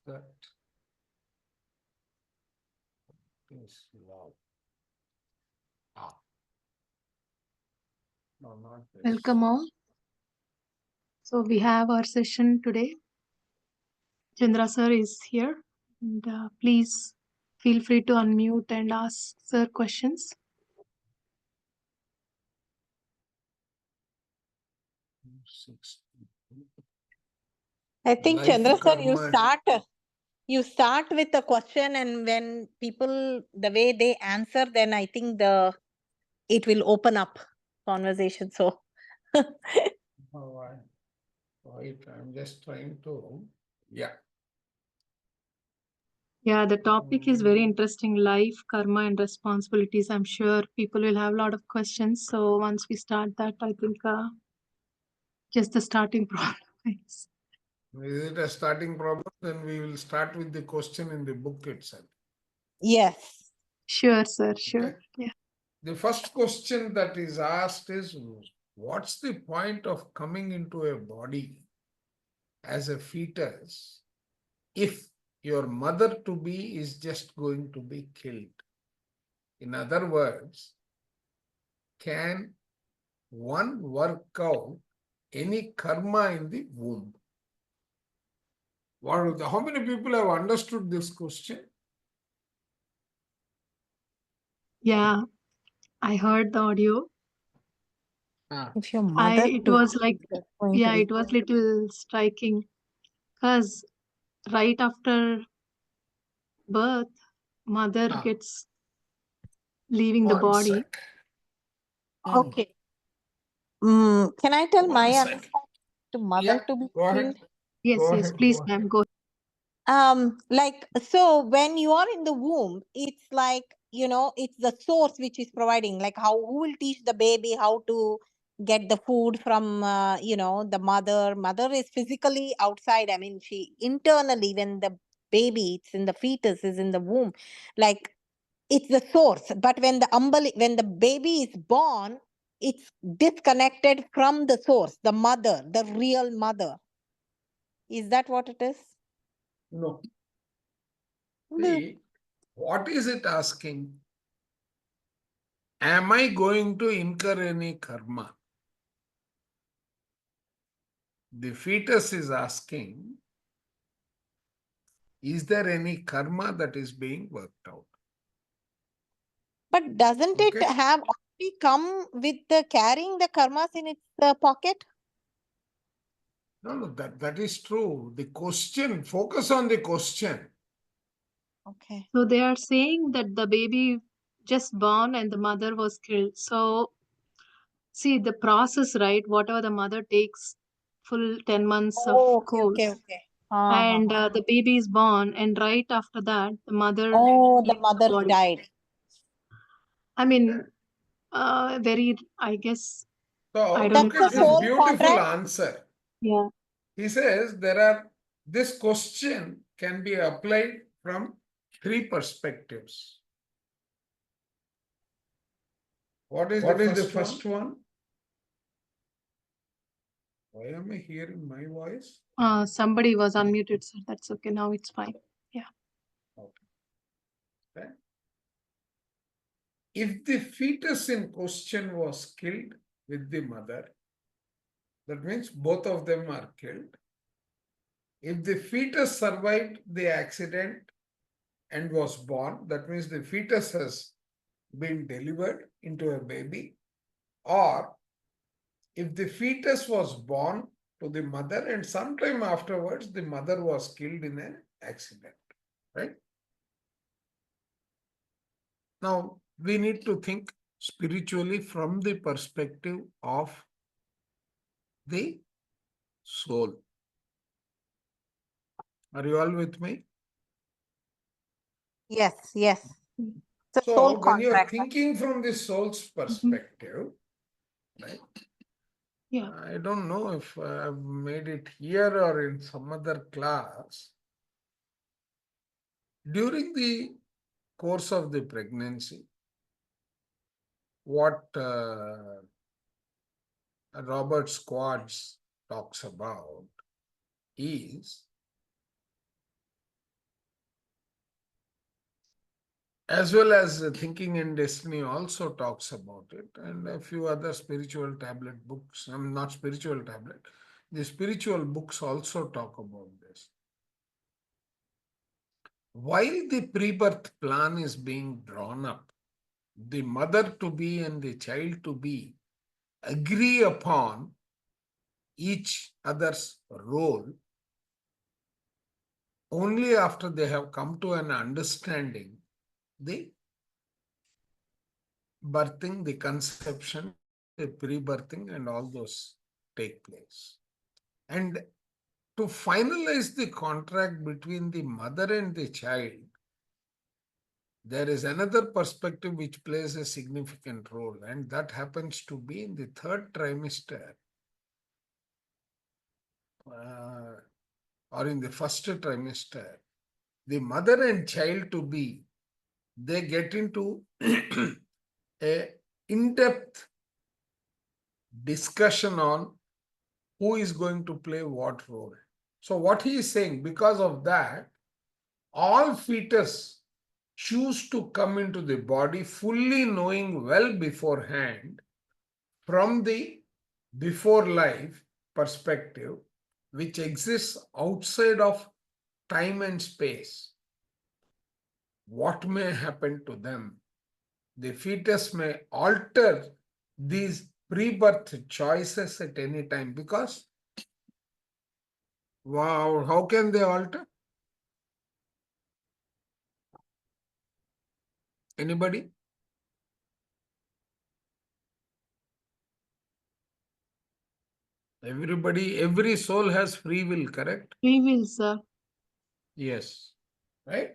that is love. Ah, no, not this. Welcome all. So we have our session today. Chandra sir is here, and please feel free to unmute and ask sir questions. Six. I think Life Chandra sir, karma. you start with a question, and when people the way they answer, then I think it will open up conversation. So Oh, right. I'm just trying to. Yeah. Yeah, the topic is very interesting. Life, karma, and responsibilities. I'm sure people will have a lot of questions. So once we start that, I think just the starting problem. Is it a starting problem? Then we will start with the question in the book itself. yes, Sure, sir. Sure. Okay. Yeah. The first question that is asked is, what's the point of coming into a body as a fetus if your mother to be is just going to be killed? In other words, can one work out any karma in the womb? How many people have understood this question? Yeah. I heard the audio. if your mother It was like, is going to yeah, be it was little striking because right after birth, mother Ah. gets leaving the One body. sec. okay. Can I tell One my sec. understanding to mother Yeah, to be go ahead. killed? Yes, Go yes, ahead, please, go ma'am, ahead. go. Like, so when you are in the womb, it's like, it's the source which is providing, like who will teach the baby how to get the food from the mother is physically outside. I mean, she internally, when the baby, it's in the fetus, is in the womb, like it's the source. But when when the baby is born, it's disconnected from the source, the mother, the real mother. Is that what it is? No. No. See, what is it asking? Am I going to incur any karma? The fetus is asking, is there any karma that is being worked out? But doesn't it Okay. have already come with the carrying the karmas in its pocket? No, that is true. The question, focus on the question. Okay. So they are saying that the baby just born and the mother was killed. So see the process, right? Whatever the mother takes full 10 months of Oh, okay, course. okay. And the baby is born, and right after that, the mother Oh, the leaves mother body. died. I mean, very, I guess, So I don't look That's at the this soul beautiful contract. answer. Yeah. He says this question can be applied from three perspectives. What is the first one? Why am I hearing my voice? Somebody was unmuted, so that's okay. Now it's fine. Yeah. Okay. If the fetus in question was killed with the mother, that means both of them are killed. If the fetus survived the accident and was born, that means the fetus has been delivered into a baby. Or if the fetus was born to the mother and sometime afterwards the mother was killed in an accident, right? Now we need to think spiritually from the perspective of the soul. Are you all with me? Yes, yes. The So soul when you're contract. thinking from the soul's perspective, right? Yeah. I don't know if I've made it here or in some other class. During the course of the pregnancy, what Robert Squads talks about is as well as Thinking and Destiny also talks about it, and a few other spiritual tablet books. I'm not spiritual tablet. The spiritual books also talk about this. While the pre-birth plan is being drawn up, the mother to be and the child to be agree upon each other's role only after they have come to an understanding. The birthing, the conception, the pre-birthing, and all those take place. And to finalize the contract between the mother and the child, there is another perspective which plays a significant role, and that happens to be in the third trimester or in the first trimester. The mother and child to be, they get into a in-depth discussion on who is going to play what role. So what he is saying, because of that, all fetus choose to come into the body fully knowing well beforehand from the before life perspective, which exists outside of time and space, what may happen to them. The fetus may alter these pre-birth choices at any time, because wow, how can they alter? Anybody? Everybody, every soul has free will, correct? We will, sir. Yes, right?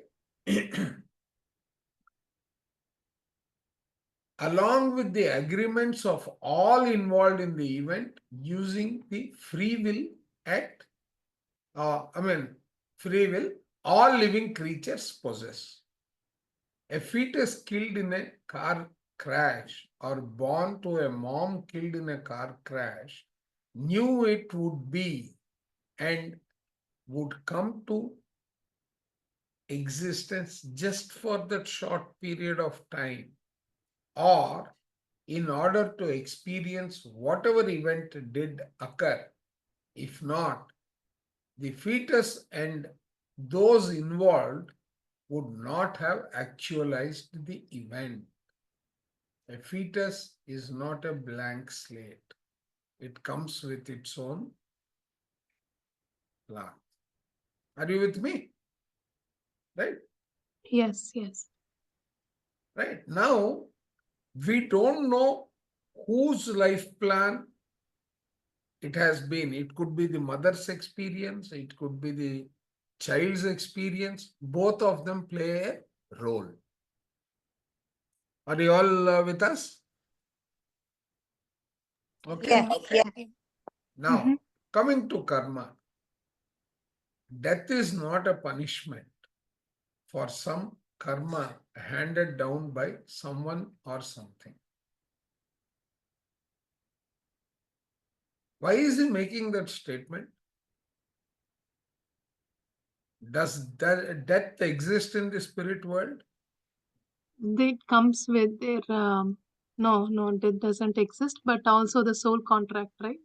Along with the agreements of all involved in the event, using the free will act, free will, all living creatures possess. A fetus killed in a car crash or born to a mom killed in a car crash knew it would be and would come to existence just for that short period of time, or in order to experience whatever event did occur. If not, the fetus and those involved would not have actualized the event. A fetus is not a blank slate. It comes with its own plan. Are you with me? Right? Yes, yes. Right. Now, we don't know whose life plan it has been. It could be the mother's experience, it could be the child's experience. Both of them play a role. Are you all with us? Okay. Yes, yes. Now, Mhm. coming to karma, death is not a punishment for some karma handed down by someone or something. Why is he making that statement? Does that death exist in the spirit world? It comes with their no, that doesn't exist, but also the soul contract, right?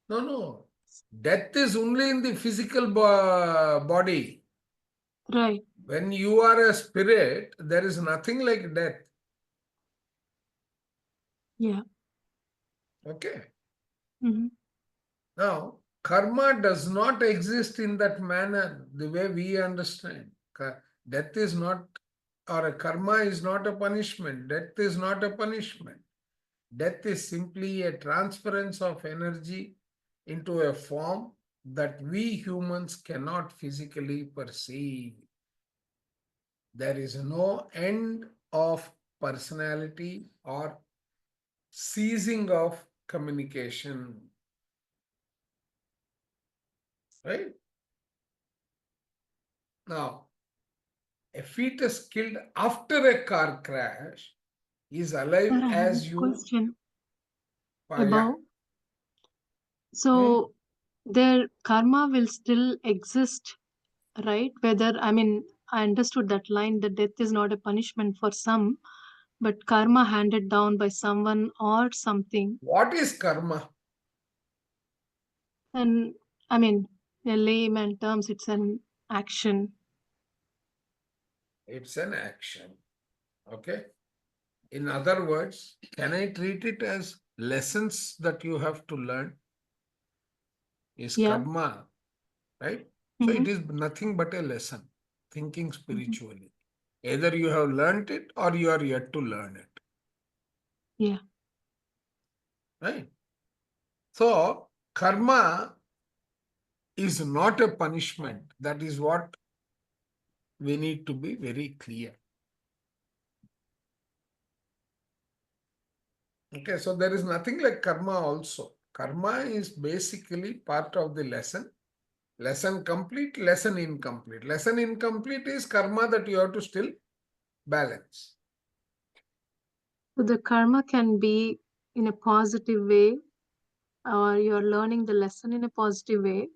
No, no. Death is only in the physical body. Right. When you are a spirit, there is nothing like death. Yeah. Okay. Mhm. Now, karma does not exist in that manner, the way we understand. Death is not, or a karma is not a punishment. Death is not a punishment. Death is simply a transference of energy into a form that we humans cannot physically perceive. There is no end of personality or ceasing of communication. Right? Now, a fetus killed after a car crash is alive Sir, I have as a you. question Yeah. about. So their karma will still exist, right? Whether, I mean, I understood that line that death is not a punishment for some, but karma handed down by someone or something. What is karma? And I mean, in layman terms, it's an action. It's an action. Okay. In other words, can I treat it as lessons that you have to learn? Is Yeah. karma, right? So Mhm. it is nothing but a lesson, thinking Mhm. spiritually. Either you have learned it or you are yet to learn it, Yeah. right? So karma is not a punishment. That is what we need to be very clear. Okay, so there is nothing like karma also. Karma is basically part of the lesson. Lesson complete, lesson incomplete. Lesson incomplete is karma that you have to still balance. So the karma can be in a positive way, or you're learning the lesson in a positive way,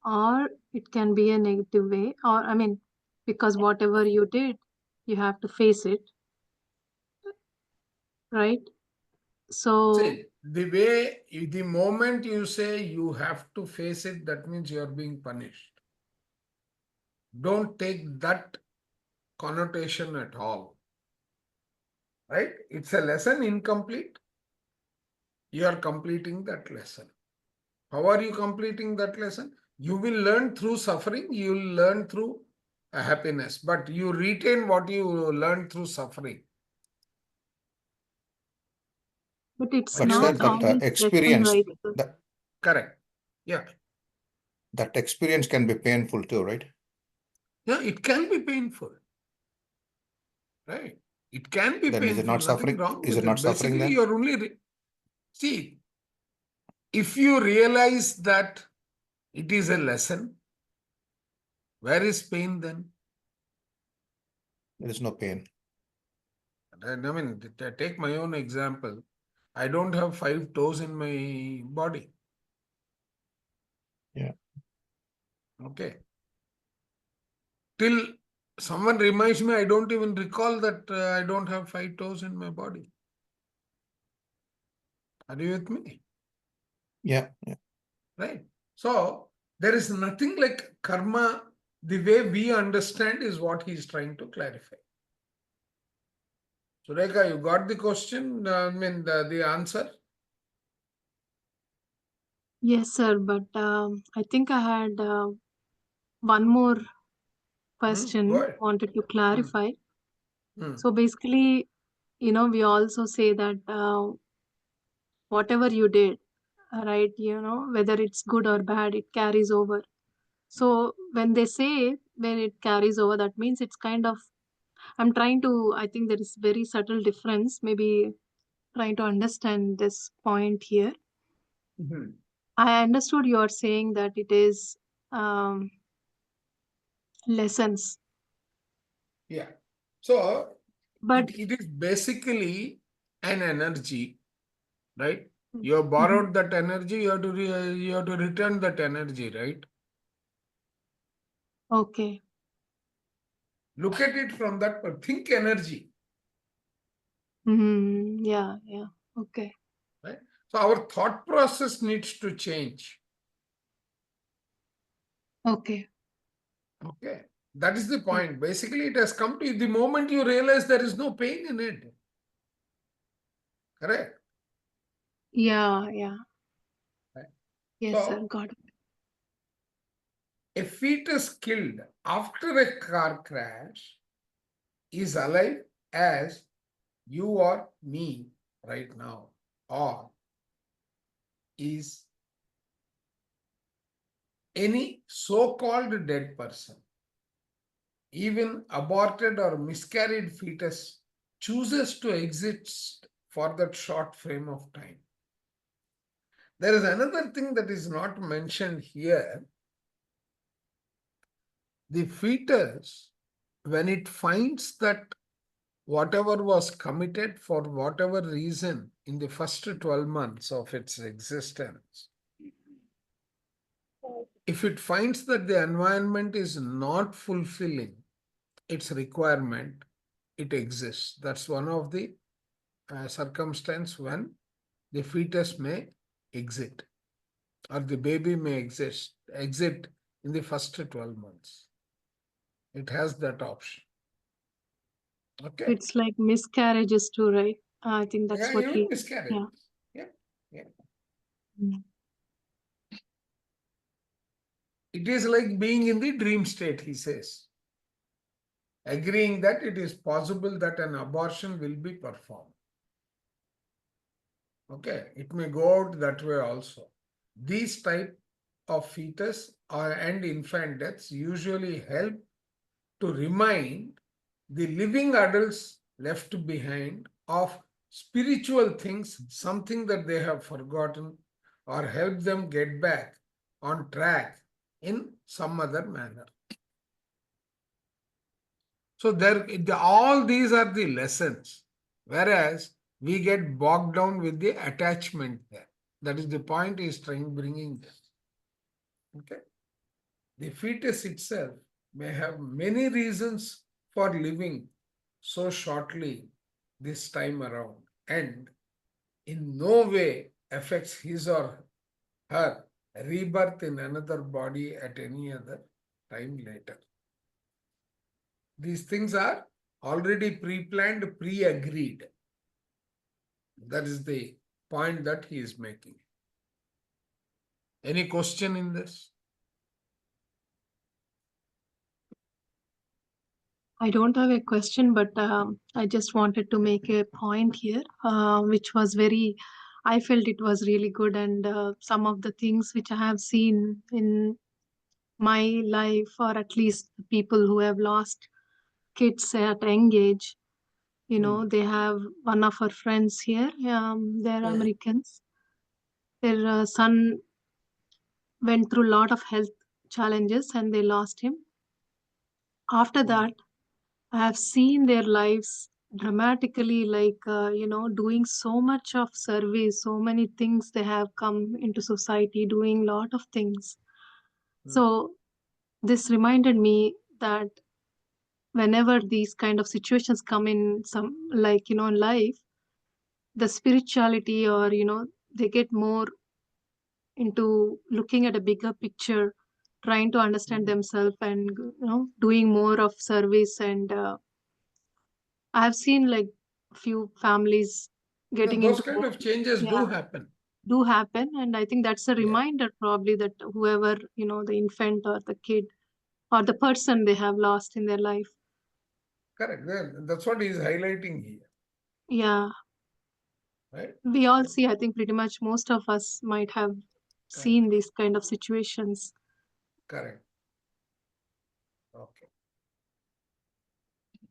or it can be a negative way, or I mean, because whatever you did, you have to face it, right? So, See, the moment you say you have to face it, that means you are being punished. Don't take that connotation at all. Right? It's a lesson incomplete. You are completing that lesson. How are you completing that lesson? You will learn through suffering, you will learn through happiness, but you retain what you learned through suffering. but it's When But you not sir, that always lesson, experience, right? So that correct. Yeah. that experience can be painful too, right? Yeah, it can be painful. Right? It can be Then is it painful, not nothing suffering? wrong Is it with not it. suffering Basically, then? you're only, see, if you realize that it is a lesson, where is pain then? There is no pain. And I mean, take my own example. I don't have 5 toes in my body. Yeah. Okay. Till someone reminds me, I don't even recall that I don't have 5 toes in my body. Are you with me? Yeah. Yeah. Right. So there is nothing like karma. The way we understand is what he is trying to clarify. Sureka, you got the question? I mean, the answer? yes, sir. But I think I had one more Go question ahead. wanted to clarify. Hmm. So basically, we also say that whatever you did, right, whether it's good or bad, it carries over. So when they say when it carries over, that means it's kind of, I think there is very subtle difference, maybe trying to understand this point here. Mhm. I understood you are saying that it is lessons, Yeah. So but it is basically an energy, right? You have Mhm. borrowed that energy, you have to return that energy, right? Okay. Look at it from that, think energy, Yeah, yeah. Okay. right? So our thought process needs to change. Okay. Okay. That is the point. Basically, it has come to the moment you realize there is no pain in it. Correct? Yeah, yeah. Right. Yes, sir. So Got it. a fetus killed after a car crash is alive as you or me right now, or is any so-called dead person. Even aborted or miscarried fetus chooses to exist for that short frame of time. There is another thing that is not mentioned here. The fetus, when it finds that whatever was committed for whatever reason in the first 12 months of its existence, if it finds that the environment is not fulfilling, its requirement, it exists. That's one of the circumstance when the fetus may exit or the baby may exit in the first 12 months. It has that option. Okay. It's like miscarriages too, right? I think that's Yeah, what even he. miscarriage. Yeah. Yeah. Mm. It is like being in the dream state, he says, agreeing that it is possible that an abortion will be performed. Okay, it may go out that way also. These type of fetus and infant deaths usually help to remind the living adults left behind of spiritual things, something that they have forgotten, or help them get back on track in some other manner. So all these are the lessons, whereas we get bogged down with the attachment there. That is the point is bringing this. Okay. The fetus itself may have many reasons for living so shortly this time around and in no way affects his or her rebirth in another body at any other time later. These things are already pre-planned, pre-agreed. That is the point that he is making. Any question in this? I don't have a question, but I just wanted to make a point here, which was I felt it was really good. And some of the things which I have seen in my life, or at least the people who have lost kids at young age, they have one of our friends here, they're Americans. Their son went through a lot of health challenges and they lost him. After that, I have seen their lives dramatically, like, doing so much of service, so many things they have come into society, doing lot of things. So this reminded me that whenever these kind of situations come in some, like, in life, the spirituality, or, they get more into looking at a bigger picture, trying to understand themselves, and, doing more of service. And I have seen like few families getting Those into kind of changes do happen. do happen, and I think that's a Yeah. reminder probably that whoever, the infant or the kid or the person they have lost in their life. Correct. That's what he is highlighting here, Yeah, right? we all see, I think pretty much most of us might have seen these kind of situations. Correct. Okay.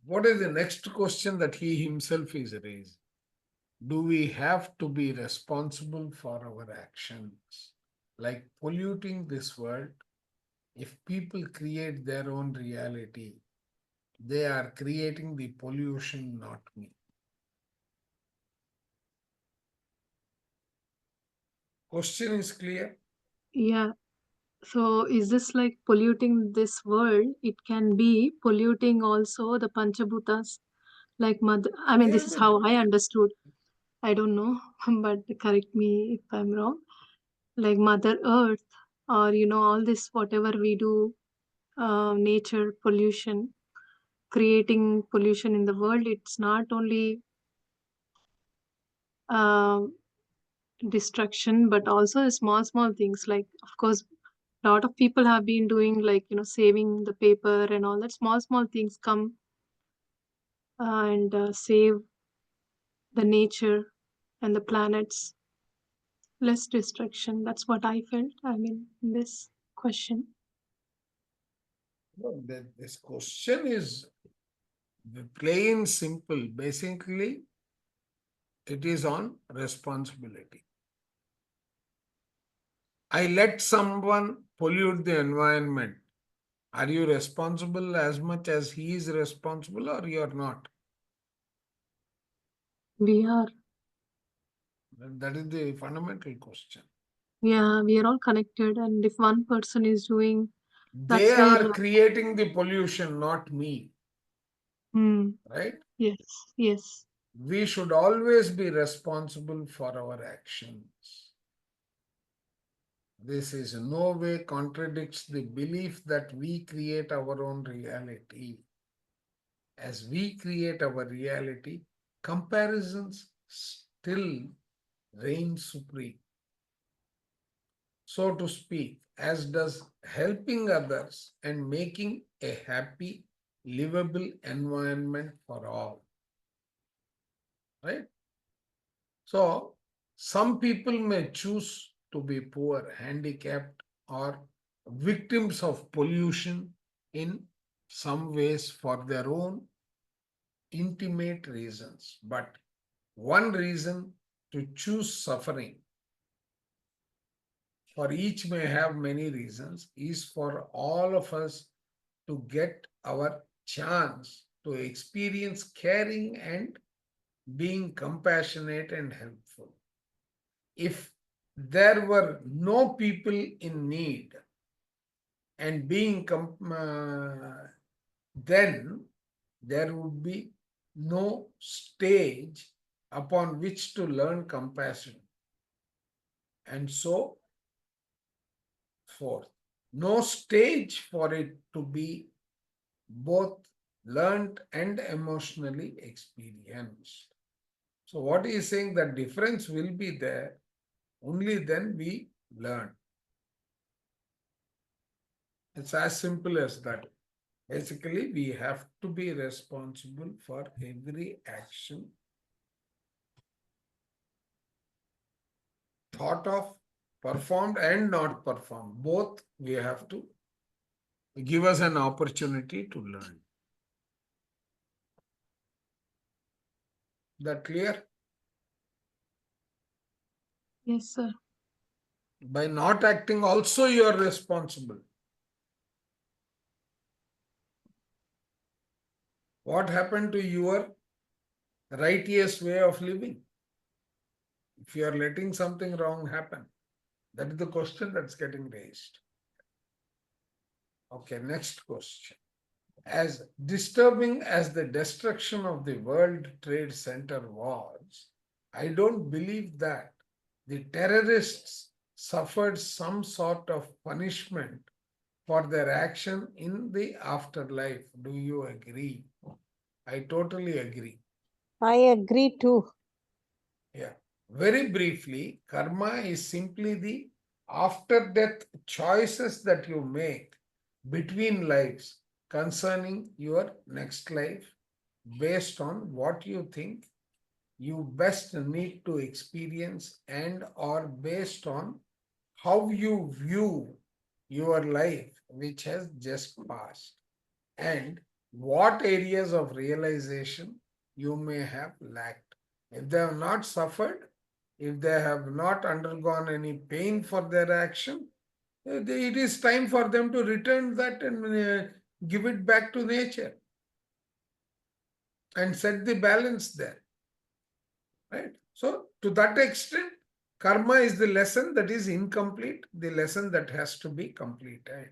What is the next question that he himself is raising? Do we have to be responsible for our actions? Like polluting this world, if people create their own reality, they are creating the pollution, not me. Question is clear? Yeah. So is this like polluting this world? It can be polluting also the Panchabhutas, like mother. I mean, this is how I understood. I don't know, but correct me if I'm wrong. Like Mother Earth, or all this whatever we do, nature pollution, creating pollution in the world. It's not only uh, destruction, but also small things. Like, of course, a lot of people have been doing, like, saving the paper and all that. Small things come and save the nature and the planets. Less destruction. That's what I felt. I mean, in this question. No, this question is plain simple. Basically, it is on responsibility. I let someone pollute the environment. Are you responsible as much as he is responsible, or you are not? We are. That is the fundamental question. Yeah, we are all connected, and if one person is doing, They that's where are creating the pollution, not me. Hmm. right? Yes. Yes. We should always be responsible for our actions. This is no way contradicts the belief that we create our own reality. As we create our reality, comparisons still reign supreme, so to speak, as does helping others and making a happy, livable environment for all. Right? So, some people may choose to be poor, handicapped, or victims of pollution in some ways for their own intimate reasons. But one reason to choose suffering, for each may have many reasons, is for all of us to get our chance to experience caring and being compassionate and helpful. If there were no people in need and then there would be no stage upon which to learn compassion, and so forth. No stage for it to be both learned and emotionally experienced. So what he is saying, that difference will be there only then we learn. It's as simple as that. Basically, we have to be responsible for every action thought of, performed, and not performed. Both we have to give us an opportunity to learn. That clear? Yes, sir. By not acting, also you are responsible. What happened to your righteous way of living? If you are letting something wrong happen, that is the question that's getting raised. Okay, next question. As disturbing as the destruction of the World Trade Center was, I don't believe that the terrorists suffered some sort of punishment for their action in the afterlife. Do you agree? I totally agree. I agree too. Yeah. Very briefly, karma is simply the after-death choices that you make between lives concerning your next life based on what you think you best need to experience and or based on how you view your life which has just passed and what areas of realization you may have lacked. If they have not suffered, if they have not undergone any pain for their action, it is time for them to return that and give it back to nature and set the balance there. Right? So, to that extent, karma is the lesson that is incomplete, the lesson that has to be completed.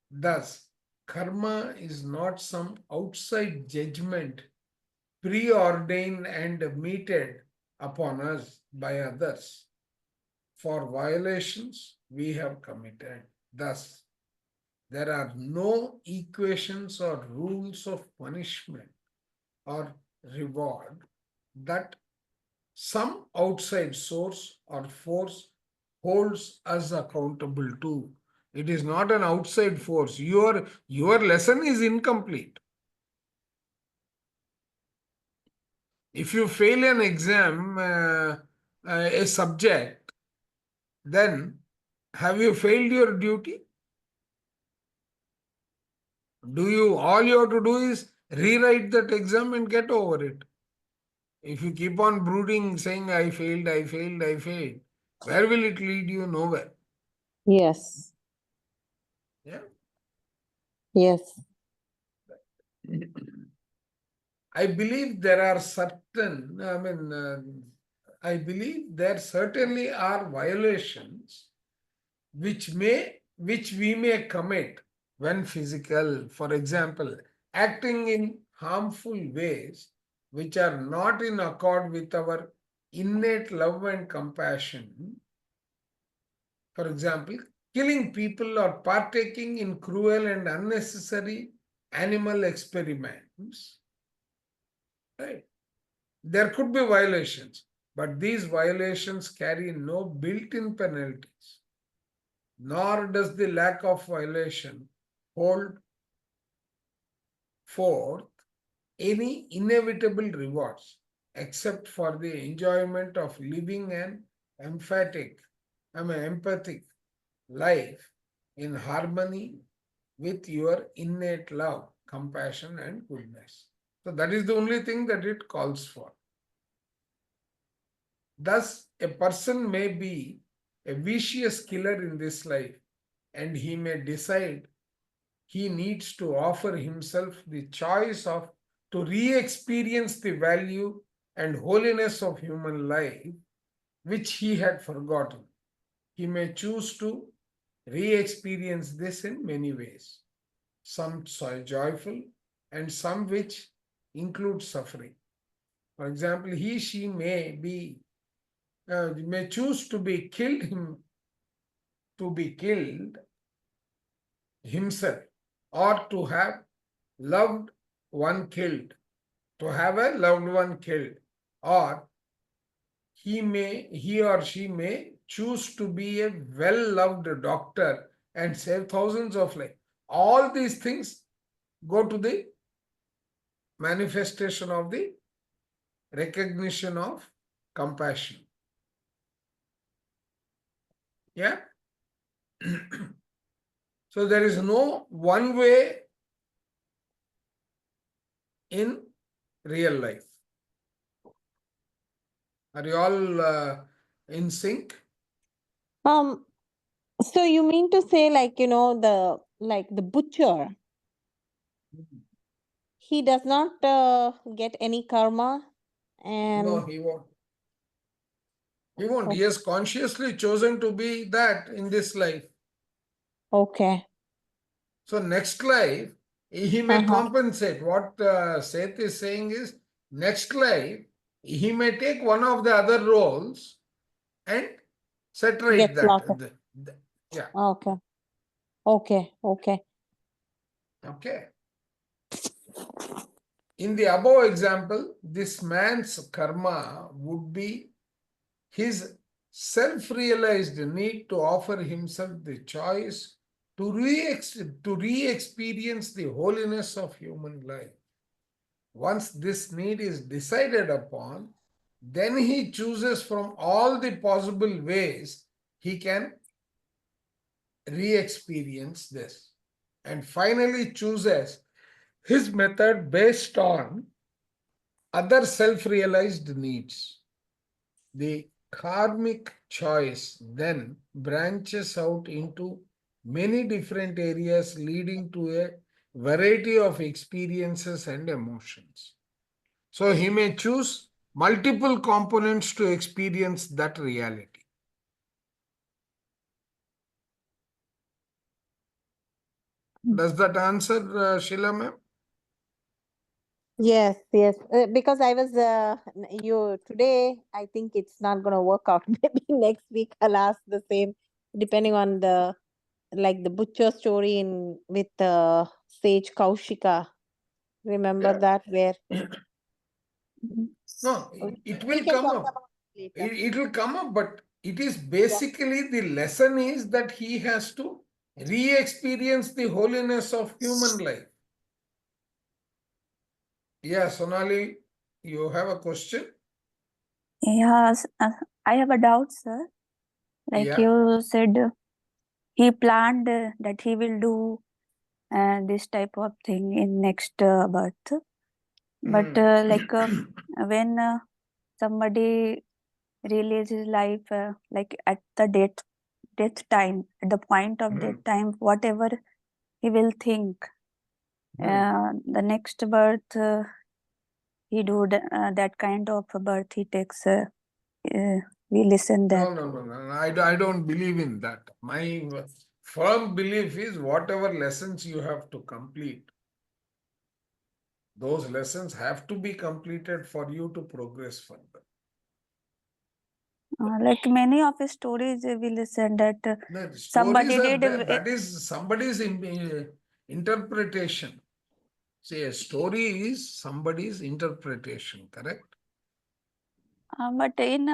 Thus, karma is not some outside judgment preordained and meted upon us by others for violations we have committed. Thus, there are no equations or rules of punishment or reward that some outside source or force holds us accountable to. It is not an outside force. Your lesson is incomplete. If you fail an exam, a subject, then have you failed your duty? All you have to do is rewrite that exam and get over it. If you keep on brooding, saying, I failed, I failed, I failed, where will it lead you? Nowhere. Yes. Yeah. Yes. I believe there are certain, I believe there certainly are violations which we may commit when physical. For example, acting in harmful ways which are not in accord with our innate love and compassion. For example, killing people or partaking in cruel and unnecessary animal experiments. Right? There could be violations, but these violations carry no built-in penalties, nor does the lack of violation hold forth any inevitable rewards except for the enjoyment of living an empathic life in harmony with your innate love, compassion, and goodness. So that is the only thing that it calls for. Thus, a person may be a vicious killer in this life, and he may decide he needs to offer himself the choice of to re-experience the value and holiness of human life, which he had forgotten. He may choose to re-experience this in many ways, some joyful and some which include suffering. For example, she may choose to be killed himself, or to have loved one killed, to have a loved one killed, or he or she may choose to be a well-loved doctor and save thousands of lives. All these things go to the manifestation of the recognition of compassion. Yeah? So there is no one way in real life. Are you all in sync? So you mean to say, like, the butcher, he does not get any karma, and No, he won't. He won't. He has consciously chosen to be that in this life. okay. So next life, he may Uh-huh. compensate. What Seth is saying is, next life, he may take one of the other roles and saturate Get that. slaughtered. Yeah. Okay. Okay. Okay. In the above example, this man's karma would be his self-realized need to offer himself the choice to re-experience the holiness of human life. Once this need is decided upon, then he chooses from all the possible ways he can re-experience this, and finally chooses his method based on other self-realized needs. The karmic choice then branches out into many different areas, leading to a variety of experiences and emotions. So he may choose multiple components to experience that reality. Does that answer, Sheila ma'am? Yes. Because I was today, I think it's not gonna work out. Maybe next week I'll ask the same, depending on the butcher story in with Sage Kaushika. Remember Yeah. that where No, it we will can come talk up. about it later. It will come up, but it is basically the lesson is that he has to re-experience the holiness of human life. Yeah, Sonali, you have a question? Yes, I have a doubt, sir. Like Yeah. you said, he planned that he will do this type of thing in next birth. But when somebody releases his life, like at the death time, at the point of death time, whatever he will think, the next birth he do that kind of birth he takes. We listen that. No. I don't believe in that. My firm belief is whatever lessons you have to complete, Those lessons have to be completed for you to progress further. Like many of his stories, we listen that The somebody stories are did there. That is somebody's interpretation. See, a story is somebody's interpretation, correct? but in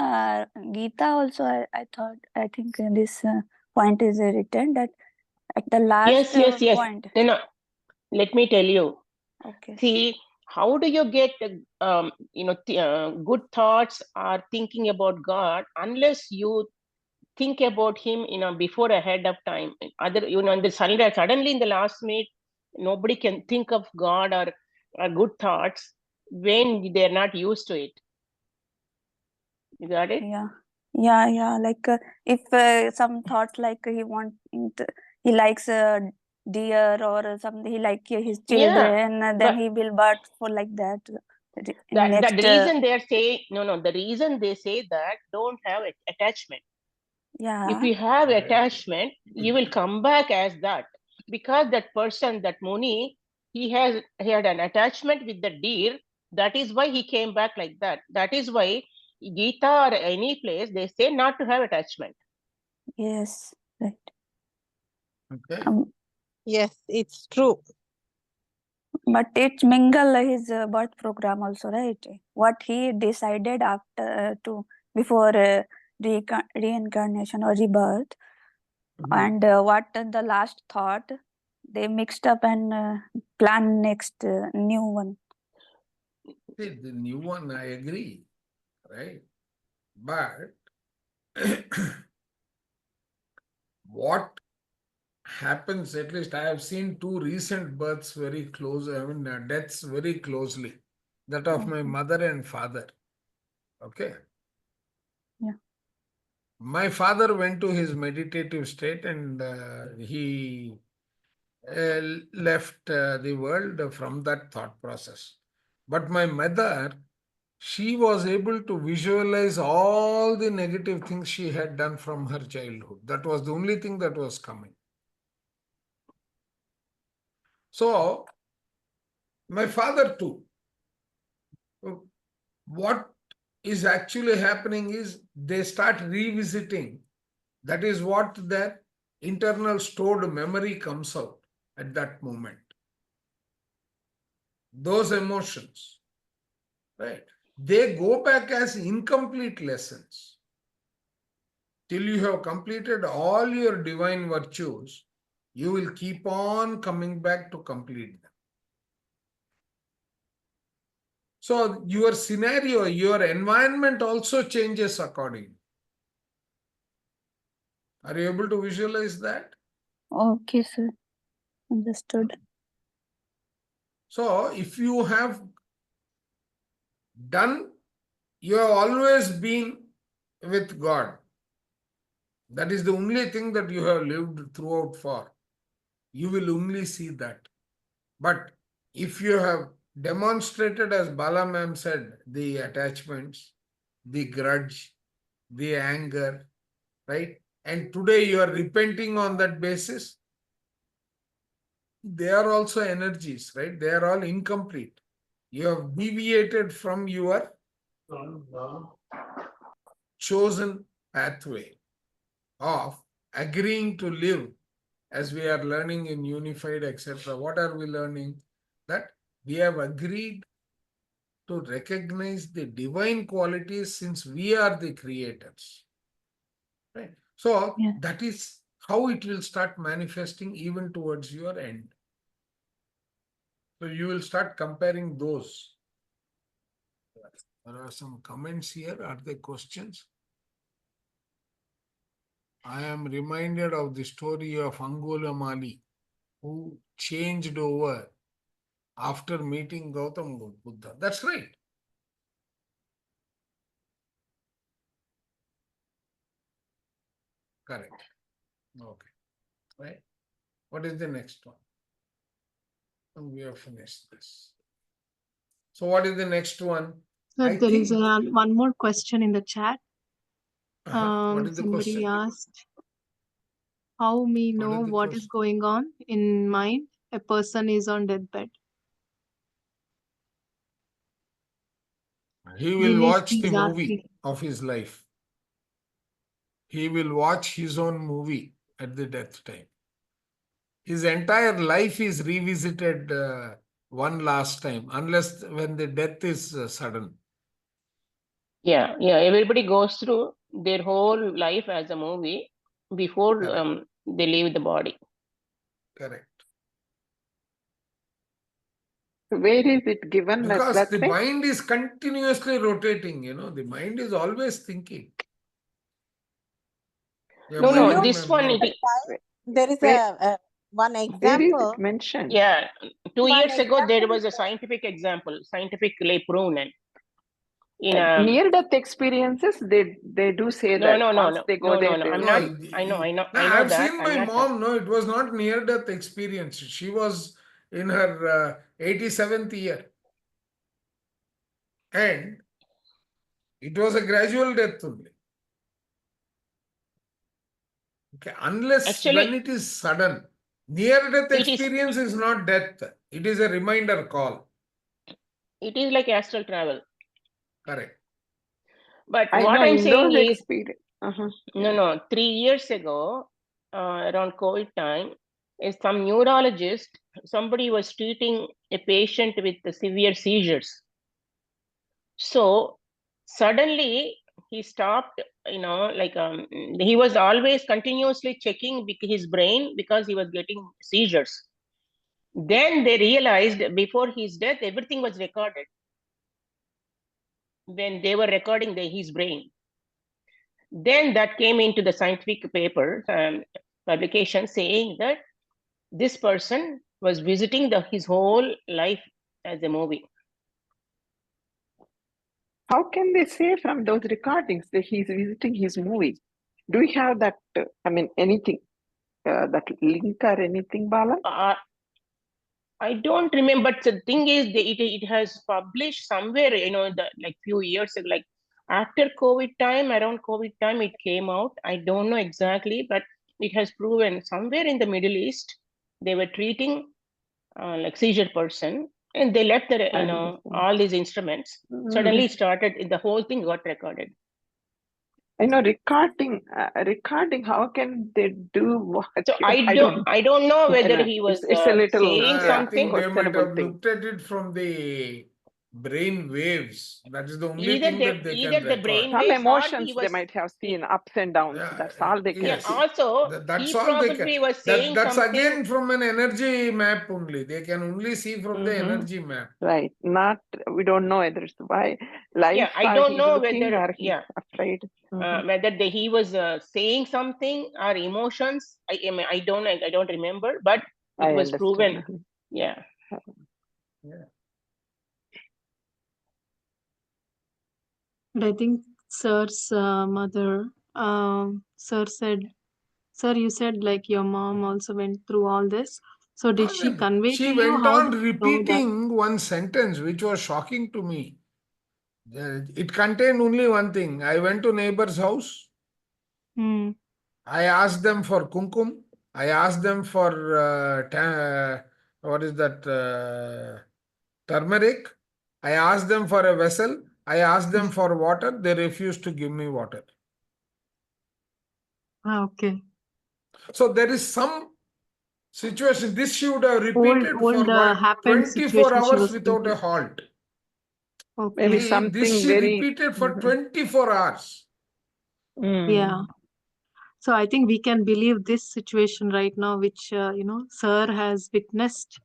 Gita also, I think this point is written that at the last Yes. point. No, let me tell you. Okay. See, how do you get good thoughts or thinking about God unless you think about him before ahead of time? In the suddenly in the last minute, nobody can think of God or good thoughts when they're not used to it. You got it? Yeah. Like if some thoughts like he likes deer or something, he like his children, then but he will birth for like that. that the reason they are saying no, the reason they say that, don't have attachment. Yeah. If you have attachment, you will come back as that, because that person, that Muni, he had an attachment with the deer. That is why he came back like that. That is why Gita or any place they say not to have attachment. Yes, right. Okay. Yes, it's true. But it mingle his birth program also, right? What he decided after before reincarnation or rebirth, and what the last thought they mixed up and plan next new one. See, the new one, I agree, right? But what happens, at least I have seen two recent births very close, deaths very closely, that of my mother and father. Okay. Yeah. My father went to his meditative state and he left the world from that thought process. But my mother, she was able to visualize all the negative things she had done from her childhood. That was the only thing that was coming. So, my father too. What is actually happening is they start revisiting. That is what their internal stored memory comes out at that moment. Those emotions, right? They go back as incomplete lessons. Till you have completed all your divine virtues, you will keep on coming back to complete them. So your scenario, your environment also changes accordingly. Are you able to visualize that? Okay, sir. Understood. So if you have done, you have always been with God. That is the only thing that you have lived throughout for. You will only see that. But if you have demonstrated, as Bala ma'am said, the attachments, the grudge, the anger, right? And today you are repenting on that basis, they are also energies, right? They are all incomplete. You have deviated from your chosen pathway of agreeing to live as we are learning in unified, etc. What are we learning? That we have agreed to recognize the divine qualities since we are the creators. Right? So Yeah. that is how it will start manifesting even towards your end. So you will start comparing those. There are some comments here. Are there questions? I am reminded of the story of Angulamali, who changed over after meeting Gautam Buddha. That's right. Correct. Okay. Right. What is the next one? And we have finished this. So what is the next one? Sir, I there is think- one more question in the chat. What is the Somebody question? asked, how we What is know the what question? is going on in mind a person is on deathbed? He will Dinesh, watch the please movie asking. of his life. He will watch his own movie at the death time. His entire life is revisited one last time, unless when the death is sudden. Yeah, everybody goes through their whole life as a movie before Correct. they leave the body. Correct. Where is it given? Because That's the it? mind is continuously rotating, the mind is always thinking. Yeah, No, You know, this one, at the time, there is Where, a one where is example. it mentioned? yeah, 2 One years ago, there example was a is there. scientific example, scientifically proven. In Near-death experiences, they do say no, that no, no, once no, they go no, there, no, they I'm will not. see. I know No, I've that. seen My mom. No, it was not near-death experience. She was in her 87th year. And it was a gradual death only. Okay, unless Actually, when it is sudden. Near-death it is experience is not death. It is a reminder call. like astral travel. Correct. But I what know I'm in saying those is, experience. no, 3 years ago, around COVID time, is some neurologist, somebody was treating a patient with the severe seizures. So suddenly he stopped, he was always continuously checking his brain because he was getting seizures. Then they realized before his death, everything was recorded. When they were recording his brain. Then that came into the scientific paper publication saying that this person was visiting his whole life as a movie. How can they say from those recordings that he's visiting his movie? Do we have that? Anything that link or anything, Bala? I don't remember. But the thing is, it has published somewhere, like few years ago, like after COVID time, around COVID time, it came out. I don't know exactly, but it has proven somewhere in the Middle East, they were treating like seizure person, and they left the, I understand. all these instruments. Suddenly it started, the whole thing got recorded. I know recording. How can they do what? So I don't know whether he was It's a little saying I something. think they might questionable have thing. looked at it from the brain waves. That is the only Either thing that they can either the record. brain Some waves, or he emotions they was. might have seen ups and downs. Yeah, That's all they can Yeah. yes. see. Also, That's he all they can. probably was saying That's something. again from an energy map only. They can only see from the energy map. Right. Not. We don't know whether it's why life. Yeah, I don't he's know looking whether. or he's afraid. Whether he was saying something or emotions. I don't know. I don't remember, but it I was proven. understand. Yeah. But I think Sir's mother, Sir said, Sir, you said like your mom also went through all this. So did she convey She to you went how on did you know that? repeating one sentence which was shocking to me. It contained only one thing. I went to neighbor's house. I asked them for kumkum. I asked them for what is that turmeric. I asked them for a vessel. I asked them for water. They refused to give me water. Okay. So there is some situation. This she would have repeated Old for what, happened 24 situation she hours was without a thinking. halt. Okay. Maybe This something she very. repeated for 24 hours. Yeah. So I think we can believe this situation right now, which Sir has witnessed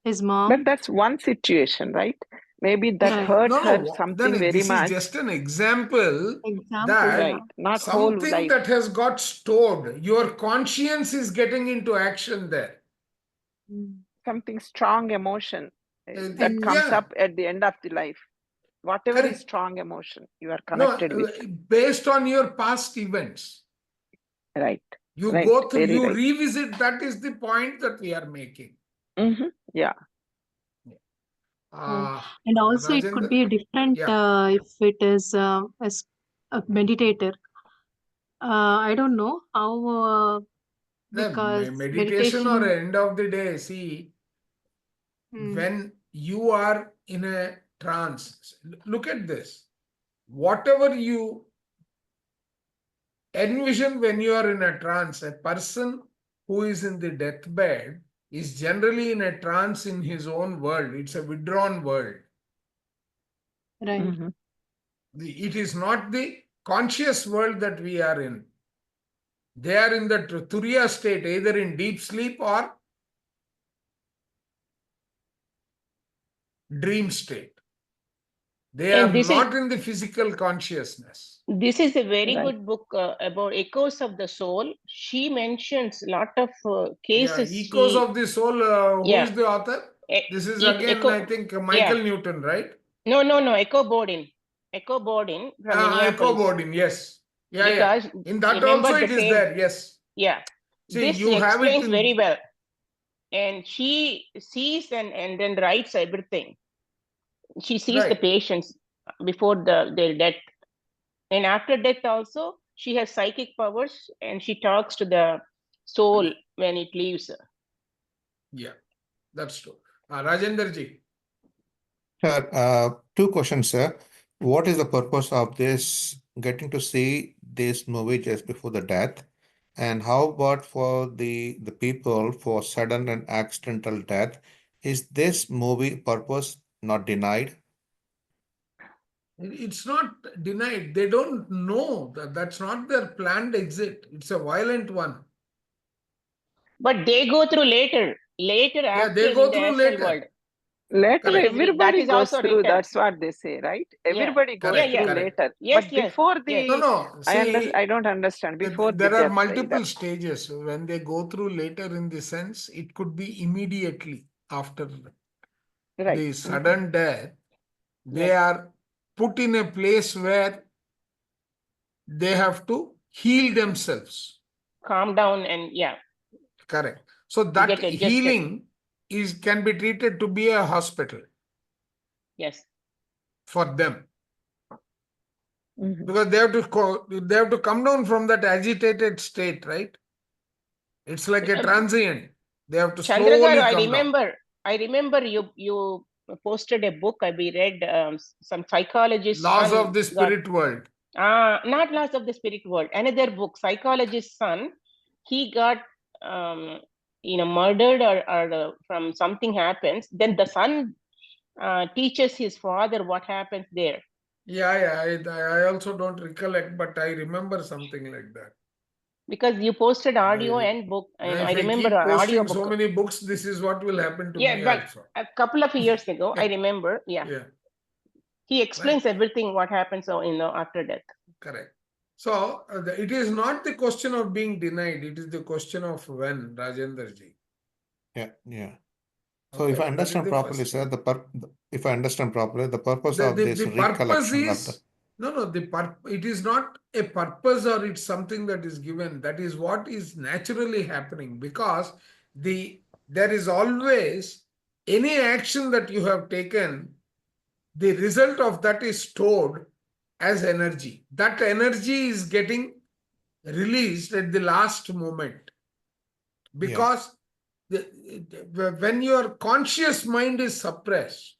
his mom. But that's one situation, right? Maybe that Right. hurt her No, something then very this much. is just an example that Right. Not whole something life. that has got stored. Your conscience is getting into action there. Something strong emotion that And comes yeah. up at the end of the life. Whatever Correct. is strong emotion you are No, connected with. based on your past events. Right. You Right. go through, Very you right. revisit. That is the point that we are making. Yeah. And also it could Rajendra? be different if it is as a meditator. I don't know how because meditation or end of the day, see, when you are in a trance. Look at this. Whatever you envision when you are in a trance, a person who is in the deathbed is generally in a trance in his own world. It's a withdrawn world. Right. Mhm. It is not the conscious world that we are in. They are in the Turiya state, either in deep sleep or dream state. They And are this is not in the physical consciousness. this is a very Right. good book about echoes of the soul. She mentions a lot of Yeah, cases. Echoes of the Soul. Who Yeah. is the author? This is again, Echo, I think, Michael Newton, right? no, Echo Bodin from Echo Minneapolis. Bodin, yes. Yeah, Because yeah. In that remember also the it is same, there, yes. yeah. See, This you have it explains in. very well. And she sees and then writes everything. She sees the Right. patients before their death. And after death also, she has psychic powers and she talks to the soul when it leaves her. Yeah, that's true. Rajender ji. Sir, two questions, sir. What is the purpose of this getting to see this movie just before the death? And how about for the people for sudden and accidental death? Is this movie purpose not denied? It's not denied. They don't know that that's not their planned exit. It's a violent one. But they go through later Yeah, after they in go the through astral later. world. Later, Correct. That everybody is goes also through. written. That's what they say, right? Yeah. Everybody goes Correct, through correct. later. Yes, But yes, before yes. the, No, no. See, I don't understand. Before the there are death, multiple either. stages. When they go through later in the sense, it could be immediately after Right. the sudden death. They Yes. are put in a place where they have to heal themselves. Calm down and yeah. Correct. So that get adjusted. healing can be treated to be a hospital Yes. for them. Mhm. Because they have to come down from that agitated state, right? It's like a transient. They have to Chandra slowly garu, come down. I remember you posted a book. I read some psychologist Laws son of the got spirit world. not Laws of the Spirit World. Another book, psychologist's son. He got murdered or from something happens. Then the son teaches his father what happens there. Yeah, I also don't recollect, but I remember something like that. Because you posted audio I- and book, and I If I remember keep an audio posting so book. many books, this is what will happen to Yeah, me but also. a couple of years ago, I remember. Yeah, Yeah, he explains everything what happens after death. correct. So it is not the question of being denied. It is the question of when, Rajender ji. Yeah, yeah. So if I Okay, that is understand the properly, first sir, thing. if I understand properly, the purpose of The this purpose recollection of the is it is not a purpose or it's something that is given. That is what is naturally happening because there is always any action that you have taken, the result of that is stored as energy. That energy is getting released at the last moment because when your conscious mind is suppressed,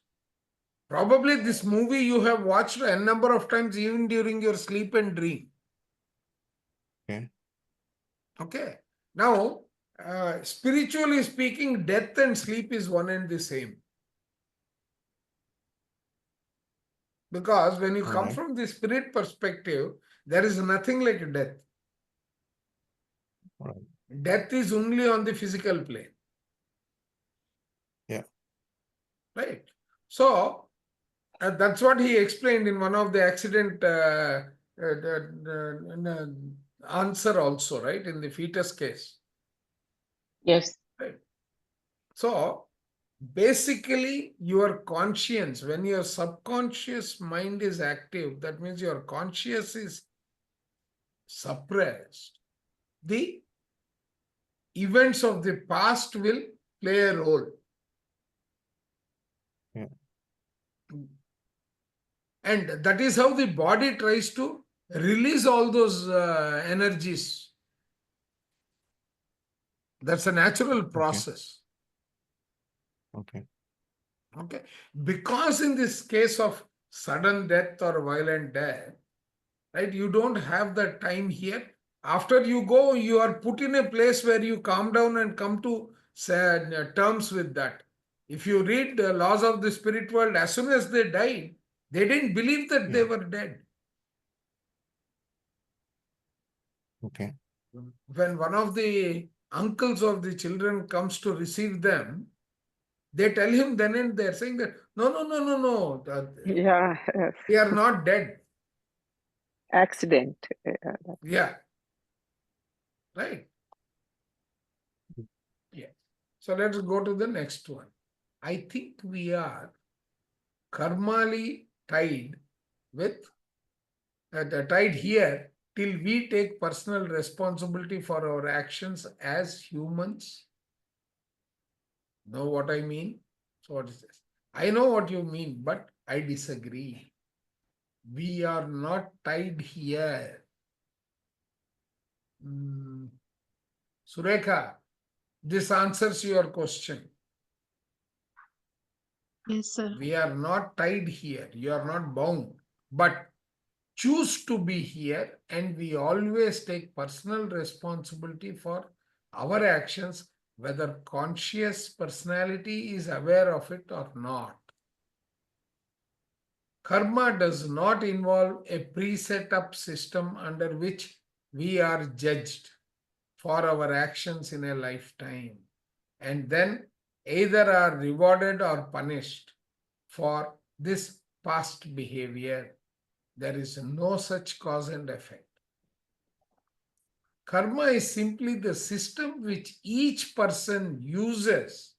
probably this movie you have watched a number of times even during your sleep and dream. Okay. Now, spiritually speaking, death and sleep is one and the same. Because when you come from the spirit perspective, there is nothing like death. Right. Death is only on the physical plane. Yeah. Right. So, that's what he explained in one of the accident answer also, right? In the fetus case. Yes. Right. So, basically, your conscience, when your subconscious mind is active, that means your conscious is suppressed. The events of the past will play a role. Yeah. And that is how the body tries to release all those energies. That's a natural process. Okay. Okay, because in this case of sudden death or violent death, right, you don't have the time here. After you go, you are put in a place where you calm down and come to terms with that. If you read the laws of the spirit world, as soon as they died, they didn't believe that they Yeah. were dead. Okay. When one of the uncles of the children comes to receive them, they tell him then and there, saying that, no, Yeah, they are not dead. accident. Yeah. Right. Yeah. So let's go to the next one. I think we are karmally tied with tied here till we take personal responsibility for our actions as humans. Know what I mean? So what is this? I know what you mean, but I disagree. We are not tied here. Surekha, this answers your question. Yes, sir. We are not tied here. You are not bound, but choose to be here, and we always take personal responsibility for our actions, whether conscious personality is aware of it or not. Karma does not involve a pre-set up system under which we are judged for our actions in a lifetime, and then either are rewarded or punished for this past behavior. There is no such cause and effect. Karma is simply the system which each person uses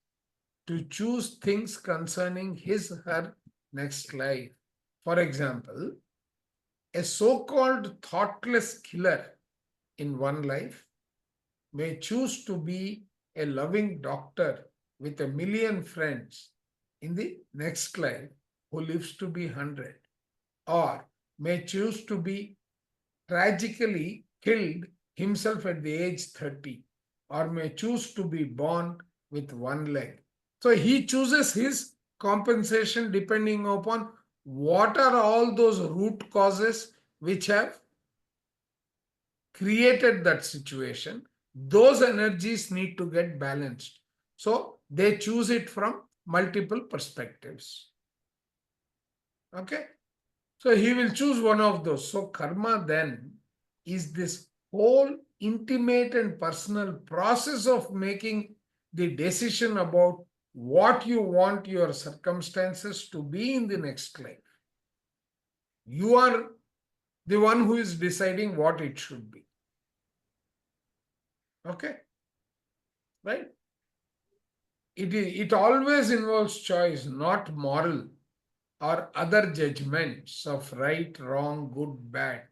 to choose things concerning his or her next life. For example, a so-called thoughtless killer in one life may choose to be a loving doctor with 1,000,000 friends in the next life who lives to be 100, or may choose to be tragically killed himself at the age 30, or may choose to be born with one leg. So he chooses his compensation depending upon what are all those root causes which have created that situation. Those energies need to get balanced. So they choose it from multiple perspectives. Okay? So he will choose one of those. So karma then is this whole intimate and personal process of making the decision about what you want your circumstances to be in the next life. You are the one who is deciding what it should be. Okay? Right? It always involves choice, not moral or other judgments of right, wrong, good, bad.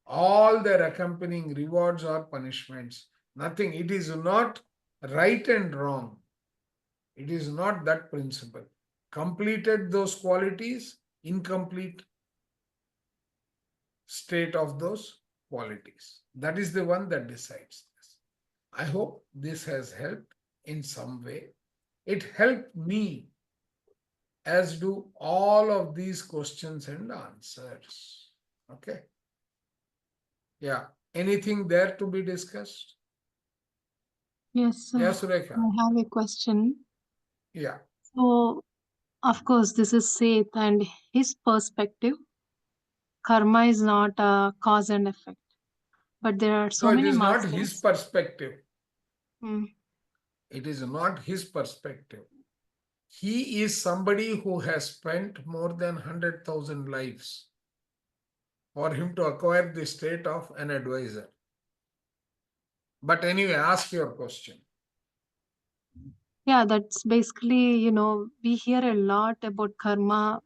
All their accompanying rewards or punishments. Nothing. It is not right and wrong. It is not that principle. Completed those qualities, incomplete state of those qualities. That is the one that decides this. I hope this has helped in some way. It helped me, as do all of these questions and answers. Okay. Yeah. Anything there to be discussed? Yes, sir. Yeah, Surekha. I have a question. Yeah. So, of course, this is Seth and his perspective. Karma is not a cause and effect, but there are so No, it many is not his masters. perspective. Hmm. It is not his perspective. He is somebody who has spent more than 100,000 lives for him to acquire the state of an advisor. But anyway, ask your question. Yeah, that's basically, we hear a lot about karma.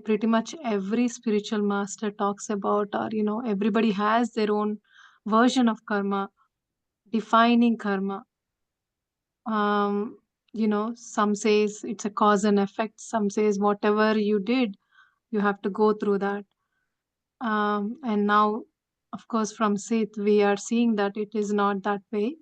Pretty much every spiritual master talks about, or, everybody has their own version of karma, defining karma. Some says it's a cause and effect. Some says whatever you did, you have to go through that. And now, of course, from Sith, we are seeing that it is not that way.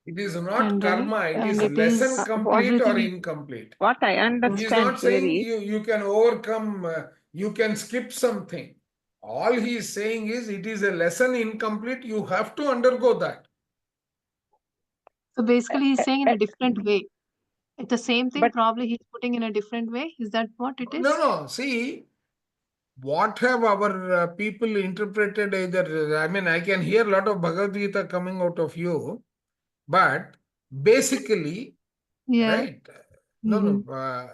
It is not And then- karma, it and is it lesson is complete or everything- incomplete. What I He is understand not here saying is, you can overcome, you can skip something. All he is saying is it is a lesson incomplete, you have to undergo that. So basically, he's saying in a different way. It's the same thing, But- probably he's putting in a different way. Is that what it is? No, see, what have our people interpreted either, I mean, I can hear a lot of Bhagavad Gita coming out of you, but basically, Yeah. right? No,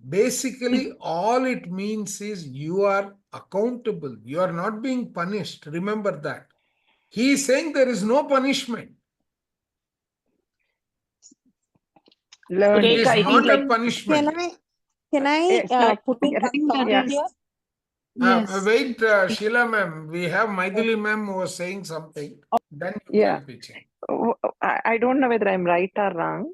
basically, all it means is you are accountable. You are not being punished. Remember that. He is saying there is no punishment. learning. It is Sureka, I think not a like punishment. Can I Exactly. put in Yeah. one I think that comment is- here? Yes. Wait, Sheila ma'am, we have Maithili ma'am who was saying something. Then you Yeah. can pitch in. I don't know whether I'm right or wrong.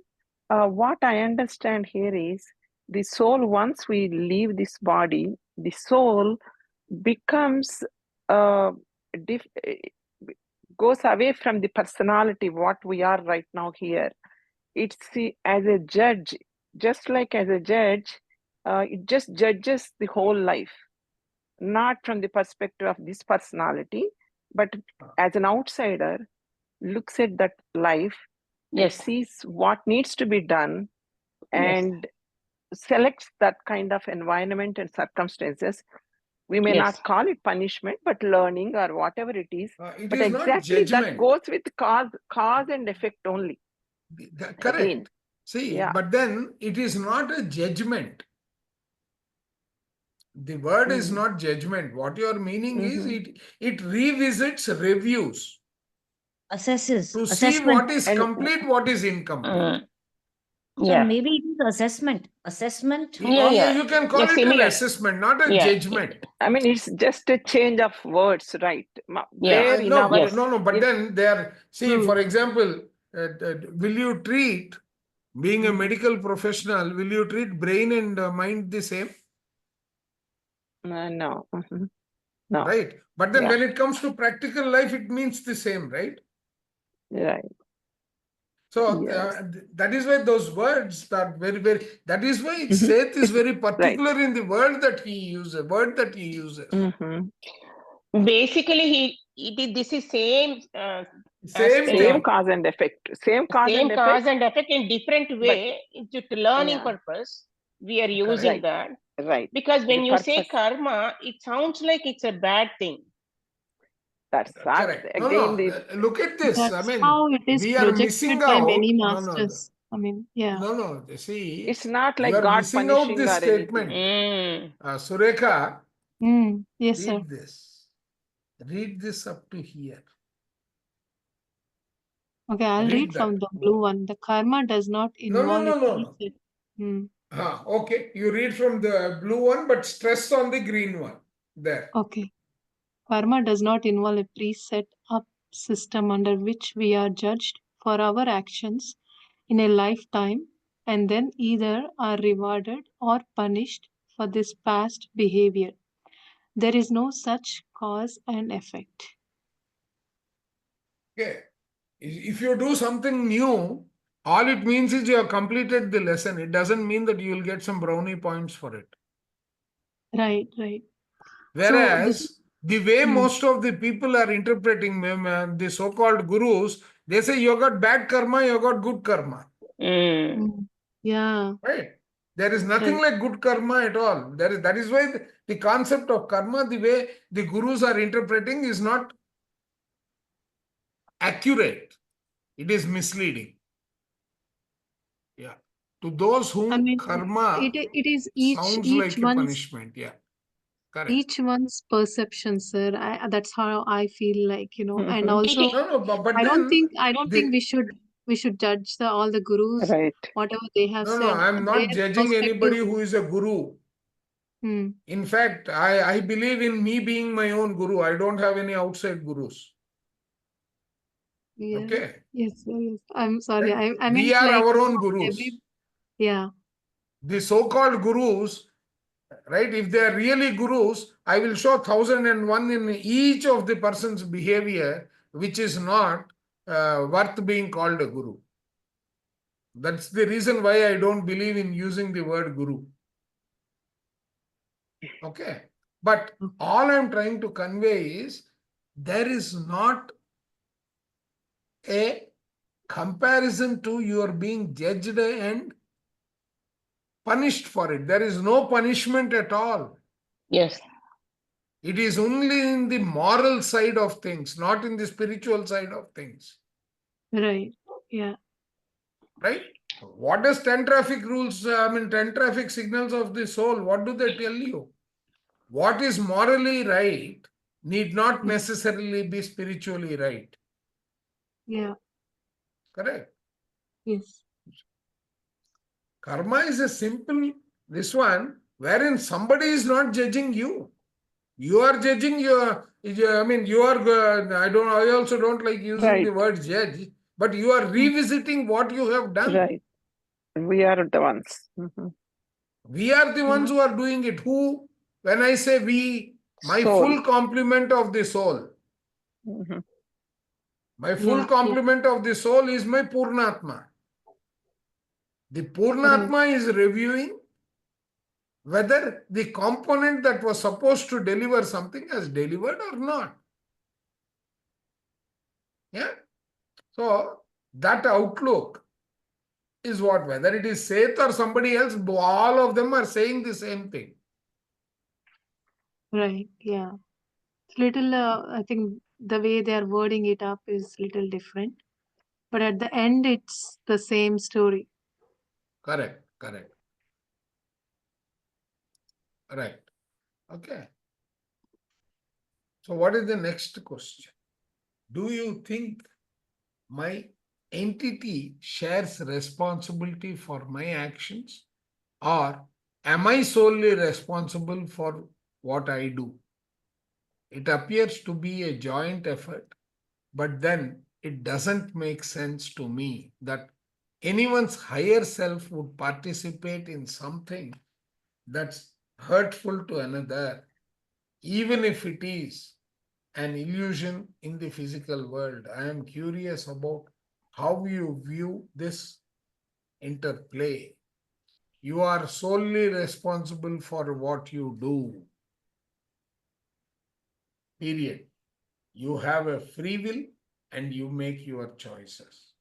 What I understand here is the soul, once we leave this body, the soul becomes, goes away from the personality, what we are right now here. It's as a judge, just like as a judge, it just judges the whole life, not from the perspective of this personality, but as an outsider, looks at that life and yes, sees what needs to be done yes, and selects that kind of environment and circumstances. We may yes. not call it punishment, but learning or whatever it is. It But is not exactly that judgment. goes with cause and effect only. Correct. Again. See, Yeah. but then it is not a judgment. The word is not judgment. What your meaning is, it revisits, reviews Assesses, to see assessment. what is And- complete, what is incomplete. So Yeah, maybe it is assessment. Assessment. Yeah. You can call Yeah, it similar. an assessment, not a Yeah. judgment. I mean, it's just a change of words, right? Yeah. There in No, our, Yes. no, but in- then they are, see, True. for example, will you treat, being a medical professional, will you treat brain and mind the same? no. No. Right? But then Yeah. when it comes to practical life, it means the same, right? Right. So Yes. that is why those words are very, that is why Mhm. Seth is very particular in the word that he uses, Mhm. Basically, this is same Same Same Same thing. cause and effect. Same cause same and cause effect. and effect in different way. To learning Yeah. purpose, we are using Right. that Right. because when The you say purpose. karma, it sounds like it's a bad thing. That's that. Correct. Again, Look at this. That's I mean, how it is we are projected missing by out. many No, masters. I mean, yeah. no. See, it's not you like are God missing out punishing this or statement. anything. Sureka, Yes, sir. read this. Read this up to here. Okay, I'll Read read from that. the blue one. The karma does not No, involve a no. preset. Hmm. Okay, you read from the blue one, but stress on the green one. There. Okay. Karma does not involve a preset up system under which we are judged for our actions in a lifetime and then either are rewarded or punished for this past behavior. There is no such cause and effect. Okay. If you do something new, all it means is you have completed the lesson. It doesn't mean that you will get some brownie points for it. Right. Whereas the way Hmm. most of the people are interpreting the so-called gurus, they say you got bad karma, you got good karma. Yeah. Right? There is nothing Right. like good karma at all. That is why the concept of karma, the way the gurus are interpreting, is not accurate. It is misleading. Yeah. To those whom I mean, karma it is sounds like each a one's punishment. Yeah. Correct. each one's perception, sir. That's how I feel like, and Mhm. also No, but I don't then think we should judge all the gurus, Right. whatever they have no, said. I'm not Their judging anybody perspective. who is a guru. Hmm. In fact, I believe in me being my own guru. I don't have any outside gurus. Yeah. Okay. Yes, sir, yes. I'm sorry. Right? I We meant are like our own gurus. yeah. The so-called gurus, right? If they are really gurus, I will show 1001 in each of the person's behavior, which is not worth being called a guru. That's the reason why I don't believe in using the word guru. Okay. But all I'm trying to convey is there is not a comparison to you are being judged and punished for it. There is no punishment at all. Yes. It is only in the moral side of things, not in the spiritual side of things. Right. Yeah. Right? What does 10 traffic rules, 10 traffic signals of the soul, what do they tell you? What is morally right need not necessarily be spiritually right. Yeah. Correct? Yes. Karma is a simple, this one, wherein somebody is not judging you. You are judging your, you are, I also don't like using the Right. word judge, but you are revisiting what you have done. Right. We are the ones. We are the ones who are doing it. Who, when I say we, my Soul. full complement of the soul. Mhm. My full Yeah. complement of the soul is my Purnatma. The Purnatma is reviewing whether the component that was supposed to deliver something has delivered or not. Yeah. So that outlook is what, whether it is Seth or somebody else, all of them are saying the same thing. Right. Yeah. It's little, I think the way they are wording it up is little different. But at the end, it's the same story. Correct. Correct. Right. Okay. So what is the next question? Do you think my entity shares responsibility for my actions, or am I solely responsible for what I do? It appears to be a joint effort, but then it doesn't make sense to me that anyone's higher self would participate in something that's hurtful to another, even if it is an illusion in the physical world. I am curious about how you view this interplay. You are solely responsible for what you do. Period. You have a free will and you make your choices.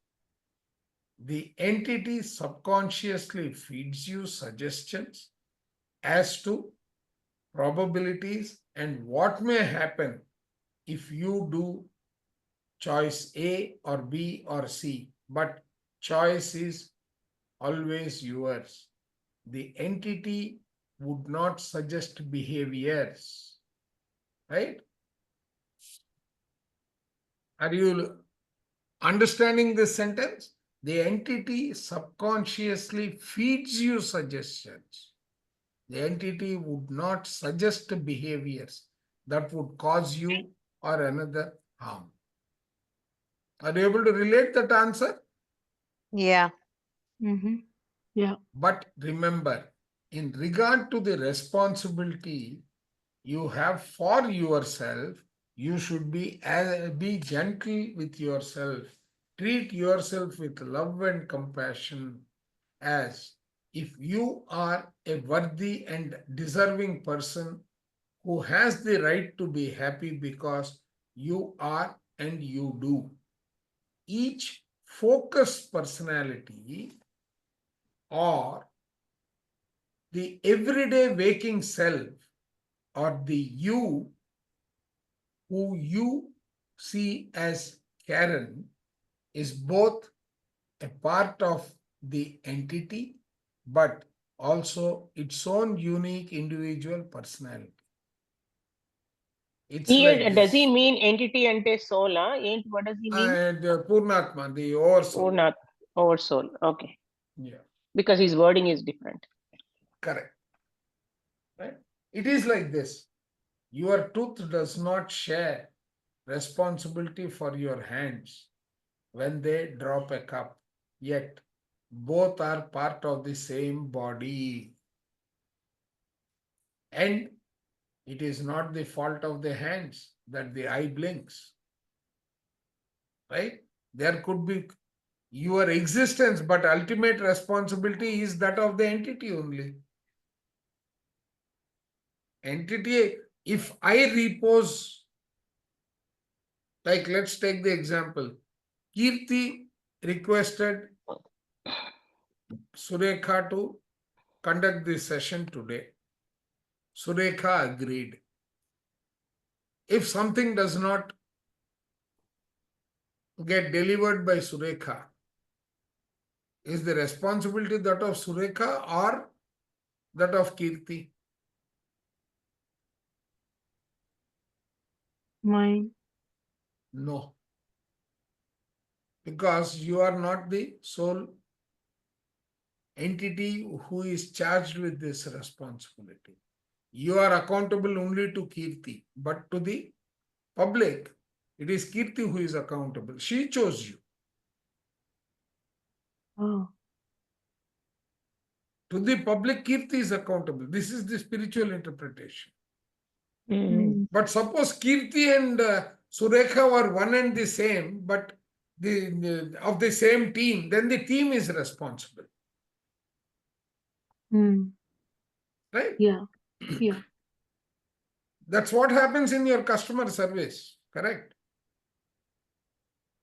The entity subconsciously feeds you suggestions as to probabilities and what may happen if you do choice A or B or C, but choice is always yours. The entity would not suggest behaviors, right? Are you understanding this sentence? The entity subconsciously feeds you suggestions. The entity would not suggest behaviors that would cause you or another harm. Are you able to relate that answer? Yeah. Yeah. But remember, in regard to the responsibility you have for yourself, you should be gentle with yourself. Treat yourself with love and compassion, as if you are a worthy and deserving person who has the right to be happy because you are and you do. Each focused personality or the everyday waking self or the you who you see as Karen is both a part of the entity but also its own unique individual personality. It's like Does he this. mean entity ante soul? Ain't what does he mean? The Purnatma, the oversoul. Or not over soul. Okay. Yeah, Because his wording is different. correct. Right? It is like this. Your tooth does not share responsibility for your hands when they drop a cup, yet both are part of the same body. And it is not the fault of the hands that the eye blinks. Right? There could be your existence, but ultimate responsibility is that of the entity only. Entity, if I repose, like let's take the example, Kirti requested Surekha to conduct this session today. Surekha agreed. If something does not get delivered by Surekha, is the responsibility that of Surekha or that of Kirti? Mine. No. Because you are not the sole entity who is charged with this responsibility. You are accountable only to Kirti, but to the public, it is Kirti who is accountable. She chose you. Oh. To the public, Kirti is accountable. This is the spiritual interpretation. But suppose Kirti and Surekha were one and the same, but of the same team, then the team is responsible. Right? Yeah. Yeah. That's what happens in your customer service, correct?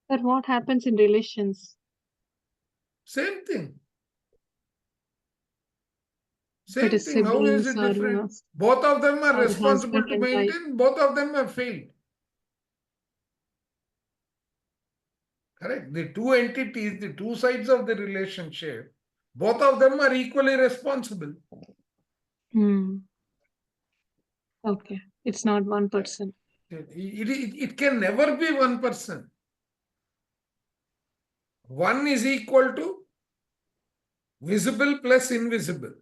But what happens in relations? Same thing. If it Same is thing. How is siblings it or, different? Both of them are or responsible husband to and wife. maintain, both of them have failed. Correct? The two entities, the two sides of the relationship, both of them are equally responsible. Okay. It's not one person. It can never be one person. One is equal to visible plus invisible.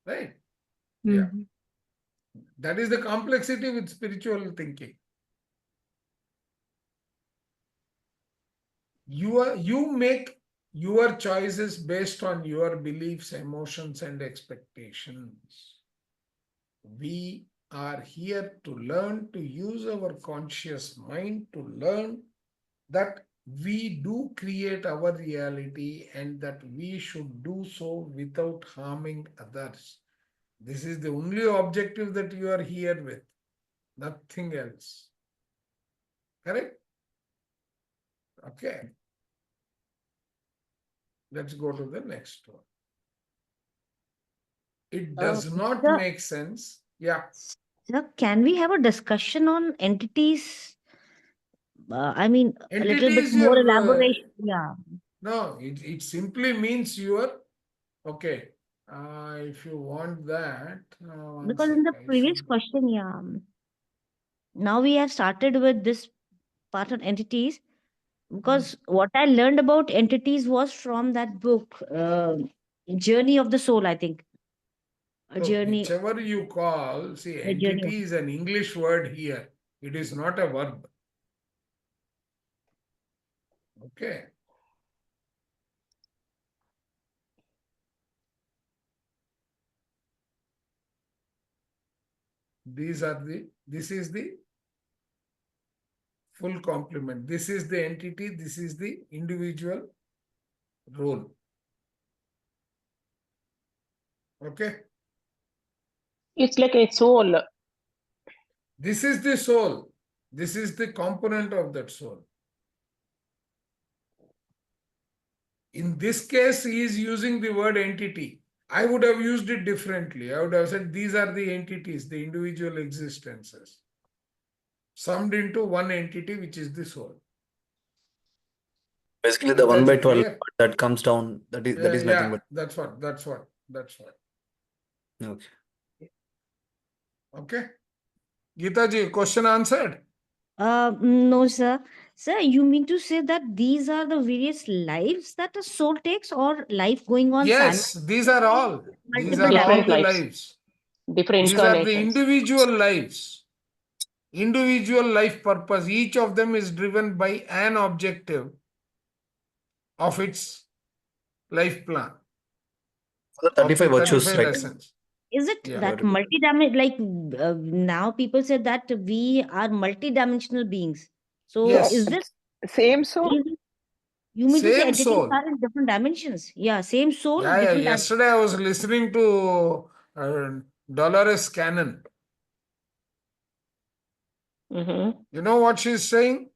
Right? Yeah. That is the complexity with spiritual thinking. You make your choices based on your beliefs, emotions, and expectations. We are here to learn to use our conscious mind to learn that we do create our reality and that we should do so without harming others. This is the only objective that you are here with, nothing else. Correct? Okay. Let's go to the next one. It does not sir. make sense. Yeah. Sir, can we have a discussion on entities? I mean, a little bit Entities, more your, elaboration. Yeah. no, it simply means your, okay. If you want that, one Because in the sec, I previous should- question, yeah, now we have started with this part on entities. Because what I learned about entities was from that book, Journey of the Soul, I think. A So journey, whichever you call, see, a journey. entity is an English word here. It is not a verb. Okay. This is the full complement. This is the entity, this is the individual role. Okay. It's like a soul. This is the soul. This is the component of that soul. In this case, he is using the word entity. I would have used it differently. I would have said these are the entities, the individual existences, summed into one entity, which is the soul. Basically, the 1 by That's 12 clear? that comes down, that is nothing Yeah, but. that's what. Okay. Okay. Geeta ji, question answered? No, sir. Sir, you mean to say that these are the various lives that a soul takes, or life going on Yes, these are all. These are multiple all Different the lives. lives. Different These are the incarnations. individual lives. Individual life purpose. Each of them is driven by an objective of its life plan. The 35 of the virtues, 35 right? lessons. Is it Yeah. that multi-dimensional, like now people say that we are multi-dimensional beings. So Yes. is this Same soul. you mean to say Same entities soul. are in different dimensions? Yeah, same soul, Yeah, different dimensions. yesterday I was listening to Dolores Cannon. Mm-hmm. You know what she's saying?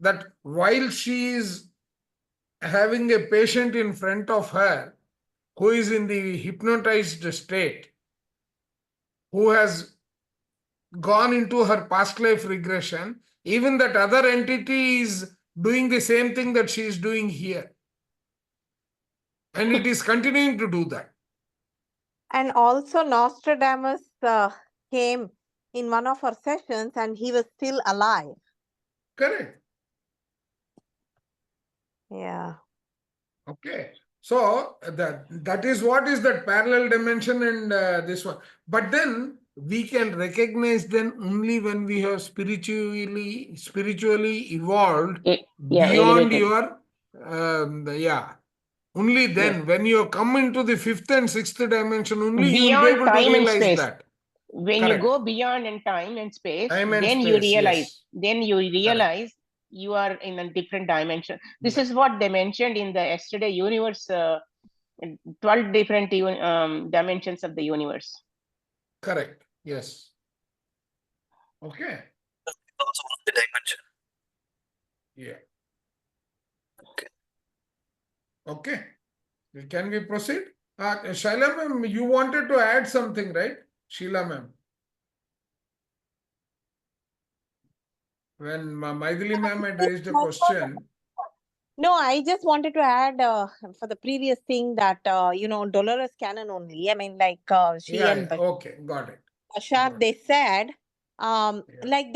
That while she is having a patient in front of her who is in the hypnotized state, who has gone into her past life regression, even that other entity is doing the same thing that she is doing here. And it is continuing to do that. And also Nostradamus came in one of our sessions and he was still alive. Correct. Yeah. Okay. So that is what is that parallel dimension and this one. But then we can recognize them only when we have spiritually evolved beyond Elevated. your only then when you come into the fifth and sixth dimension only you will be Beyond able to time and realize space. that. When Correct. you go beyond in time and space, Time and then you space, realize. yes. Then you realize you are in a different dimension. This Yeah. is what they mentioned in the yesterday universe. 12 different dimensions of the universe. Correct. Yes. Okay. Also one of the dimension. Yeah. Okay. Okay. Can we proceed? Shaila ma'am, you wanted to add something, right? Sheila ma'am. When Maithili ma'am had raised a question. No, I just wanted to add for the previous thing that, Dolores Cannon only. I mean, like she and Okay, got it. Bashar, Got they said, Yeah. like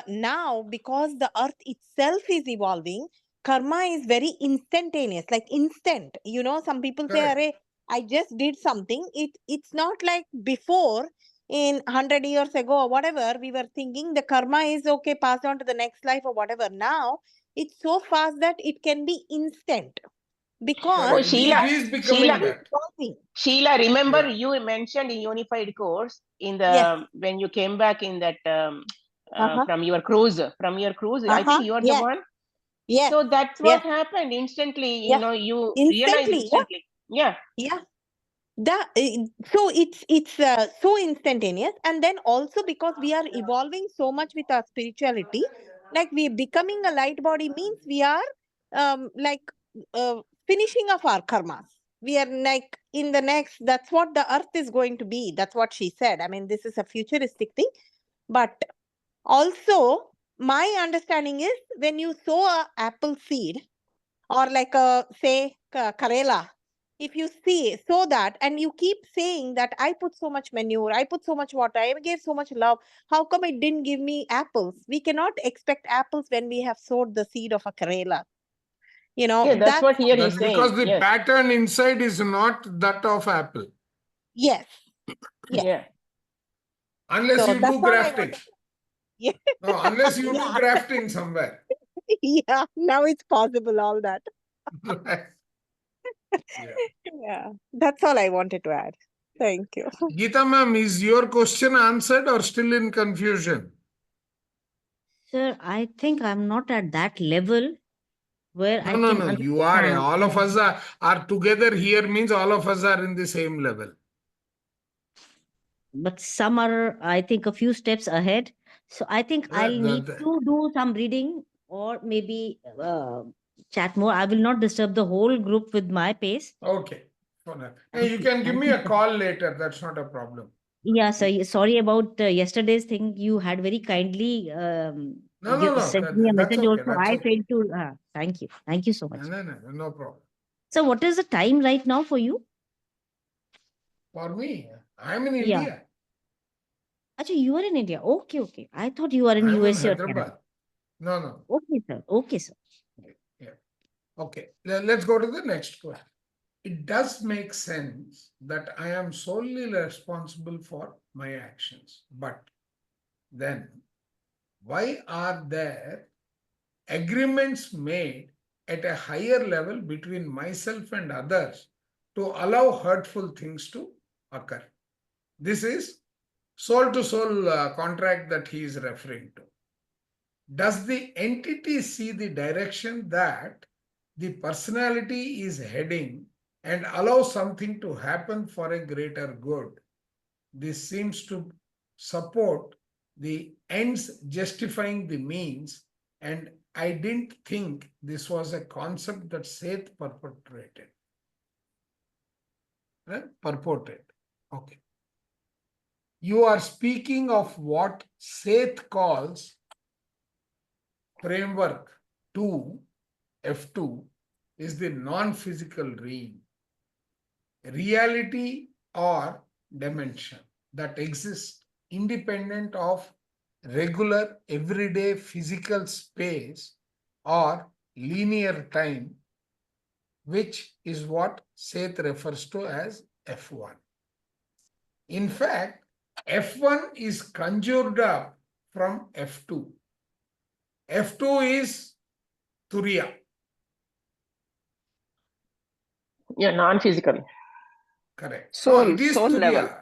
now, because the earth itself is evolving, karma is very instantaneous, like instant. Some people say, Correct. Array, I just did something. It's not like before in 100 years ago or whatever, we were thinking the karma is okay, passed on to the next life or whatever. Now, it's so fast that it can be instant because Oh, Correct. Sheila, It is becoming Sheila, that. evolving. Sheila, remember Yeah. you mentioned in Unified Course in the Yes. when you came back in that Uh-huh. from your cruise. I Uh-huh. think you are the Yes. one. Yes. So that's Yes. what happened instantly. Yeah. You realize Instantly. Yeah. instantly. Yeah. Yeah. So it's so instantaneous, and then also because we are evolving so much with our spirituality, like we becoming a light body means we are like finishing of our karmas. We are like in the next. That's what the earth is going to be. That's what she said. I mean, this is a futuristic thing, but also my understanding is when you sow a apple seed or like a say Karela, if you see so that and you keep saying that I put so much manure, I put so much water, I gave so much love, how come it didn't give me apples? We cannot expect apples when we have sowed the seed of a Karela. Yeah, that's what here That's he's because saying. the Yes. pattern inside is not that of apple. Yes. Yes. Yeah. Unless So you that's do all I grafting. wanted. Yeah. No, unless you do Yeah. grafting somewhere. Yeah. Now it's possible, all that. Yeah. Yeah. That's all I wanted to add. Thank you. Geeta ma'am, is your question answered or still in confusion? Sir, I think I'm not at that level where I No, can you are. understand. All of us are together here means all of us are in the same level. But some are, I think, a few steps ahead. So I think I'll need to do some reading or maybe chat more. I will not disturb the whole group with my pace. Okay. Thank You you. can give Thank me you, a sir. call later. That's not a problem. Yeah, sir. Sorry about yesterday's thing. You had very kindly No. sent me a That's message okay. also. That's I okay. failed to. Thank you. Thank you so much. No problem. So, what is the time right now for you? For me, I'm in Yeah. India. Actually, you are in India. Okay. I thought you are in I'm in USA or Canada. Hyderabad. No. Okay, sir. Okay, sir. Yeah. Okay. Let's go to the next question. It does make sense that I am solely responsible for my actions. But then, why are there agreements made at a higher level between myself and others to allow hurtful things to occur? This is soul-to-soul contract that he is referring to. does the entity see the direction that the personality is heading and allow something to happen for a greater good? This seems to support the ends justifying the means, and I didn't think this was a concept that Seth purported. Purported. Okay. You are speaking of what Seth calls framework 2, F2, is the non-physical realm, reality or dimension that exists independent of regular everyday physical space or linear time, which is what Seth refers to as F1. In fact, F1 is conjured up from F2. F2 is Turiya. Yeah, non-physical. Correct. Soul, It is soul level. Turiya.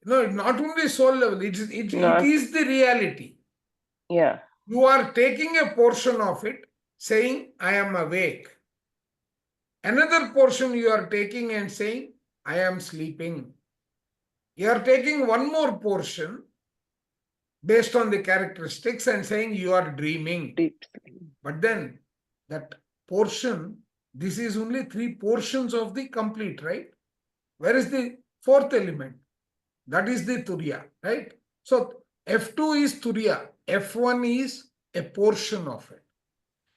No, not only soul level, it is the reality. Yeah. You are taking a portion of it, saying, I am awake. Another portion you are taking and saying, I am sleeping. You are taking one more portion based on the characteristics and saying you are dreaming. Deep sleep. But then that portion, this is only 3 portions of the complete, right? Where is the 4th element? That is the Turiya, right? So F2 is Turiya. F1 is a portion of it.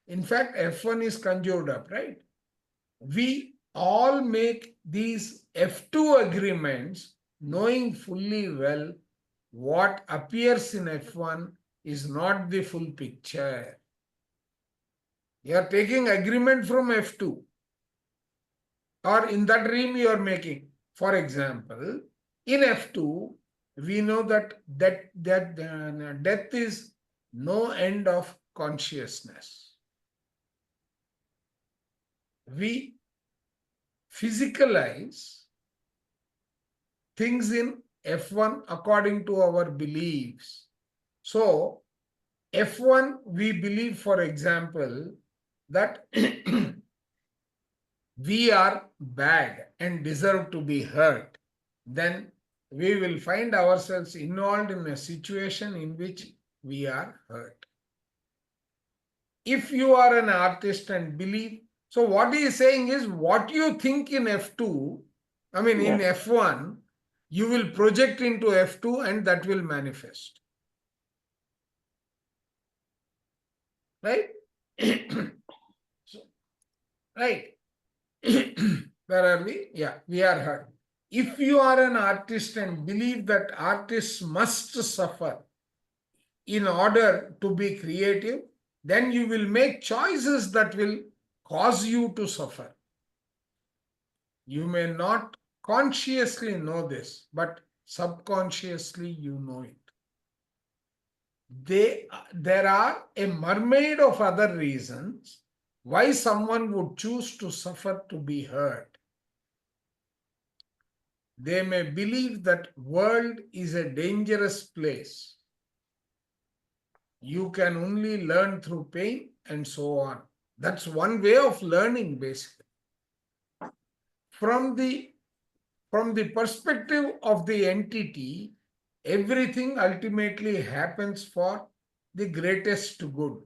In fact, F1 is conjured up, right? We all make these F2 agreements knowing fully well what appears in F1 is not the full picture. You are taking agreement from F2, or in that dream you are making. For example, in F2, we know that death is no end of consciousness. We physicalize things in F1 according to our beliefs. So, F1, we believe, for example, that we are bad and deserve to be hurt. Then we will find ourselves involved in a situation in which we are hurt. If you are an artist and believe, so what he is saying is what you think in F2, in F1, you will project into F2 and that will manifest. Right? Right. Where are we? Yeah, we are hurt. If you are an artist and believe that artists must suffer in order to be creative, then you will make choices that will cause you to suffer. You may not consciously know this, but subconsciously you know it. There are a mermaid of other reasons why someone would choose to suffer to be hurt. They may believe that world is a dangerous place. You can only learn through pain and so on. That's one way of learning, basically. From the perspective of the entity, everything ultimately happens for the greatest good.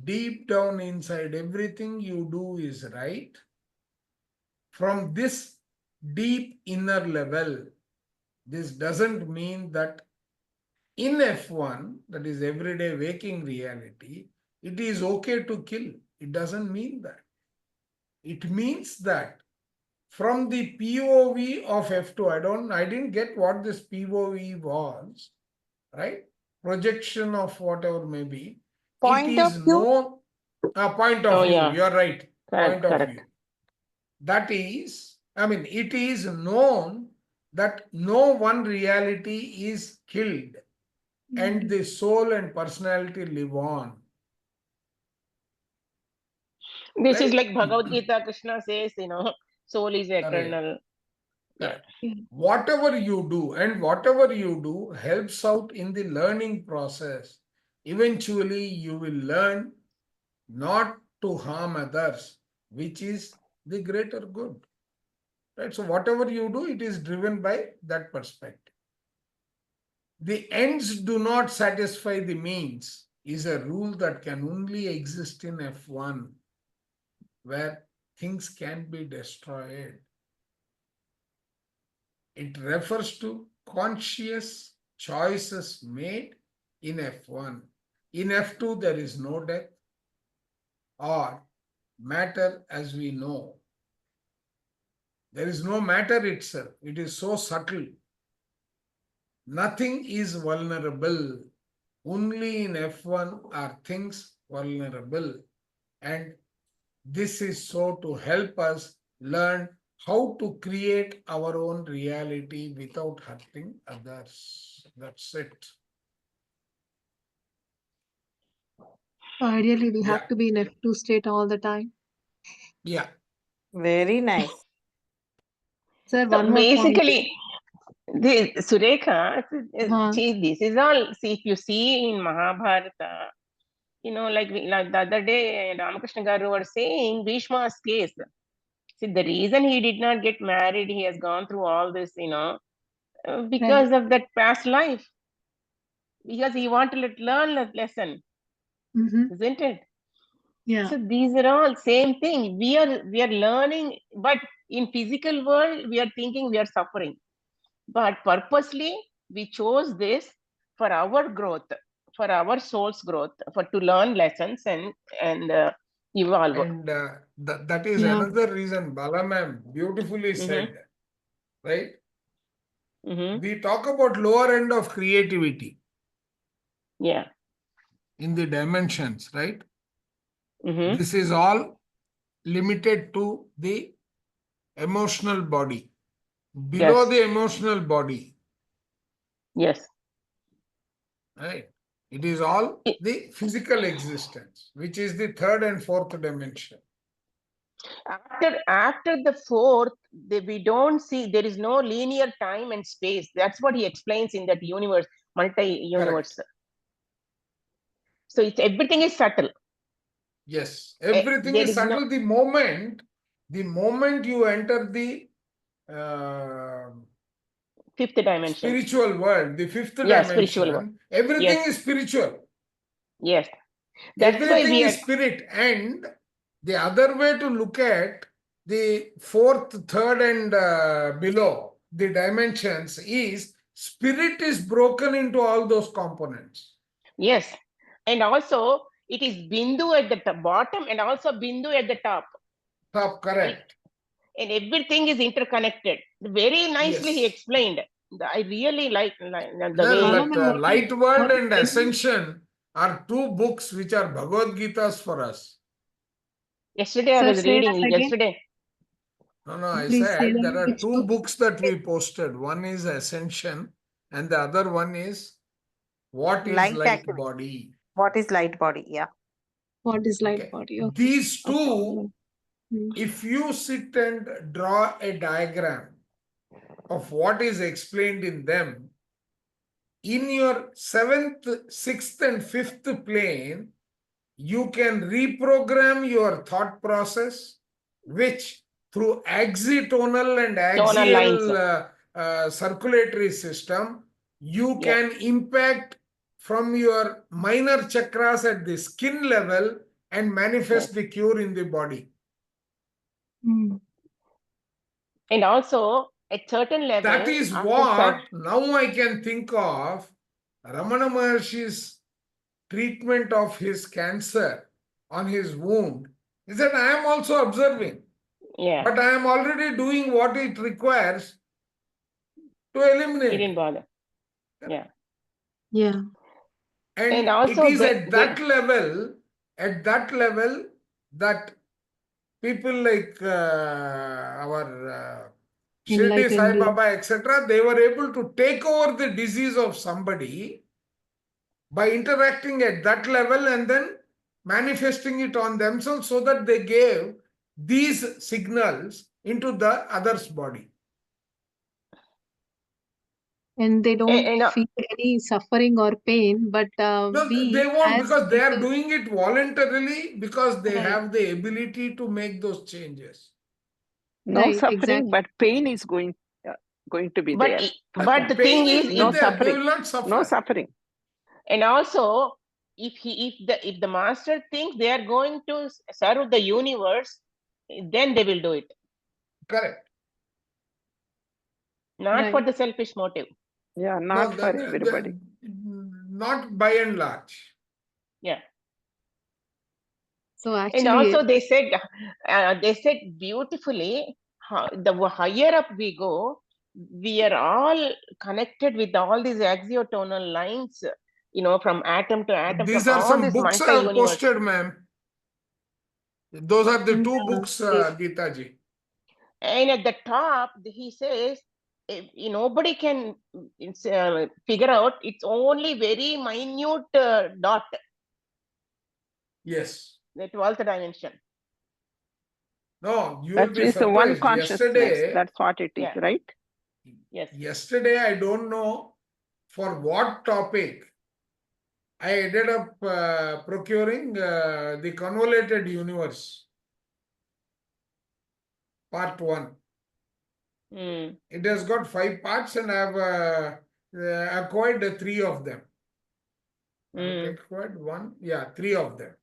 Deep down inside, everything you do is right. From this deep inner level, this doesn't mean that in F1, that is everyday waking reality, it is okay to kill. It doesn't mean that. It means that from the POV of F2, I didn't get what this POV was, right? Projection of whatever may be. Point of view. Point of view. Yeah. You're right. Correct, Point of correct. view. That is, it is known that no one reality is killed and the soul and personality live on. This is Right? like Bhagavad Gita, Krishna says, soul is eternal. Correct. Whatever you do and whatever you do helps out in the learning process. eventually you will learn not to harm others, which is the greater good. Right? So whatever you do, it is driven by that perspective. The ends do not satisfy the means is a rule that can only exist in F1, where things can be destroyed. It refers to conscious choices made in F1. In F2, there is no death or matter as we know. There is no matter itself. It is so subtle. Nothing is vulnerable. Only in F1 are things vulnerable. And this is so to help us learn how to create our own reality without hurting others. That's it. So ideally, we Yeah. have to be in F2 state all the time. Yeah. Very nice. Sir, So one more point. basically, Surekha, Huh. see, this is all. See, if you see in Mahabharata, like the other day, Ramakrishna Garu was saying Bhishma's case. See, the reason he did not get married, he has gone through all this, because of that past life. Because he wanted to learn that lesson, isn't it? Yeah. So these are all same thing. We are learning, but in physical world, we are thinking we are suffering. But purposely, we chose this for our growth, for our soul's growth, to learn lessons and evolve. And that is Yeah. another reason Bala ma'am beautifully said, right? We talk about lower end of creativity. Yeah. In the dimensions, right? Mm-hmm. This is all limited to the emotional body. Below Yes. the emotional body, Yes. right? It is all the physical existence, which is the third and fourth dimension. After the fourth, we don't see, there is no linear time and space. That's what he explains in that universe, multi-universe. So everything is subtle. Yes, everything there is is no- subtle. The moment you enter the fifth dimension. spiritual world, the fifth Yeah, spiritual world. dimension, everything Yes. is spiritual. Yes. That's why Everything we is are, spirit. And the other way to look at the fourth, third, and below the dimensions is spirit is broken into all those components. yes. And also, it is Bindu at the bottom and also Bindu at the top. Top, correct. And everything is interconnected. Very nicely he Yes. explained. I really like the Well, way. that Light World and Ascension are two books which are Bhagavad Gitas for us. Yesterday I Sir, was say reading. that again. Yesterday. No, I Please say said that. there are Which two book? books that we posted. One is Ascension and the other one is What is Light Light activity. Body? What is light body? Yeah. What is light Okay. body? Okay. These No two, problem. if you sit and draw a diagram of what is explained in them, in your seventh, sixth, and fifth plane, you can reprogram your thought process, which through axitonal and Tonal lines. axial circulatory system, you Yeah. can impact from your minor chakras at the skin level and manifest the cure in the body. And also, at certain level, That is what now I can think of Ramana Maharshi's treatment of his cancer on his wound. He said, I am also observing. Yeah. But I am already doing what it requires to eliminate. He didn't bother. Yeah. Yeah. And also it is at that level that people like our Shirdi Sai Enlightened. Baba, etc., they were able to take over the disease of somebody by interacting at that level and then manifesting it on themselves so that they gave these signals into the other's body. and they don't and feel any suffering or pain, but No, we they won't, as because they are people, doing it voluntarily, because they right, have the ability to make those changes. No right, suffering, exactly. but pain is going to be but there. but the Pain thing is is, No there, they suffering. will not No suffer. suffering. and also if the master thinks they are going to serve the universe, then they will do it, Correct. not for Right. the selfish motive. Yeah, No, not for everybody. not by and large. Yeah. So And actually, also they said beautifully, the higher up we go, we are all connected with all these axiotonal lines, from atom to atom, These from are all some this books I have multi-universe. posted, ma'am. Those are the two yeah, books, yes. Geeta ji. And at the top, he says, nobody can figure out, it's only very minute dot, Yes. the 12th dimension. No, you will That be is the one surprised. consciousness. That's what it is, Yeah. right? Yes. Yesterday, I don't know for what topic, I ended up procuring the Convoluted Universe, part 1. Mm. It has got 5 parts, and I have acquired 3 of them. I have acquired 3 of them.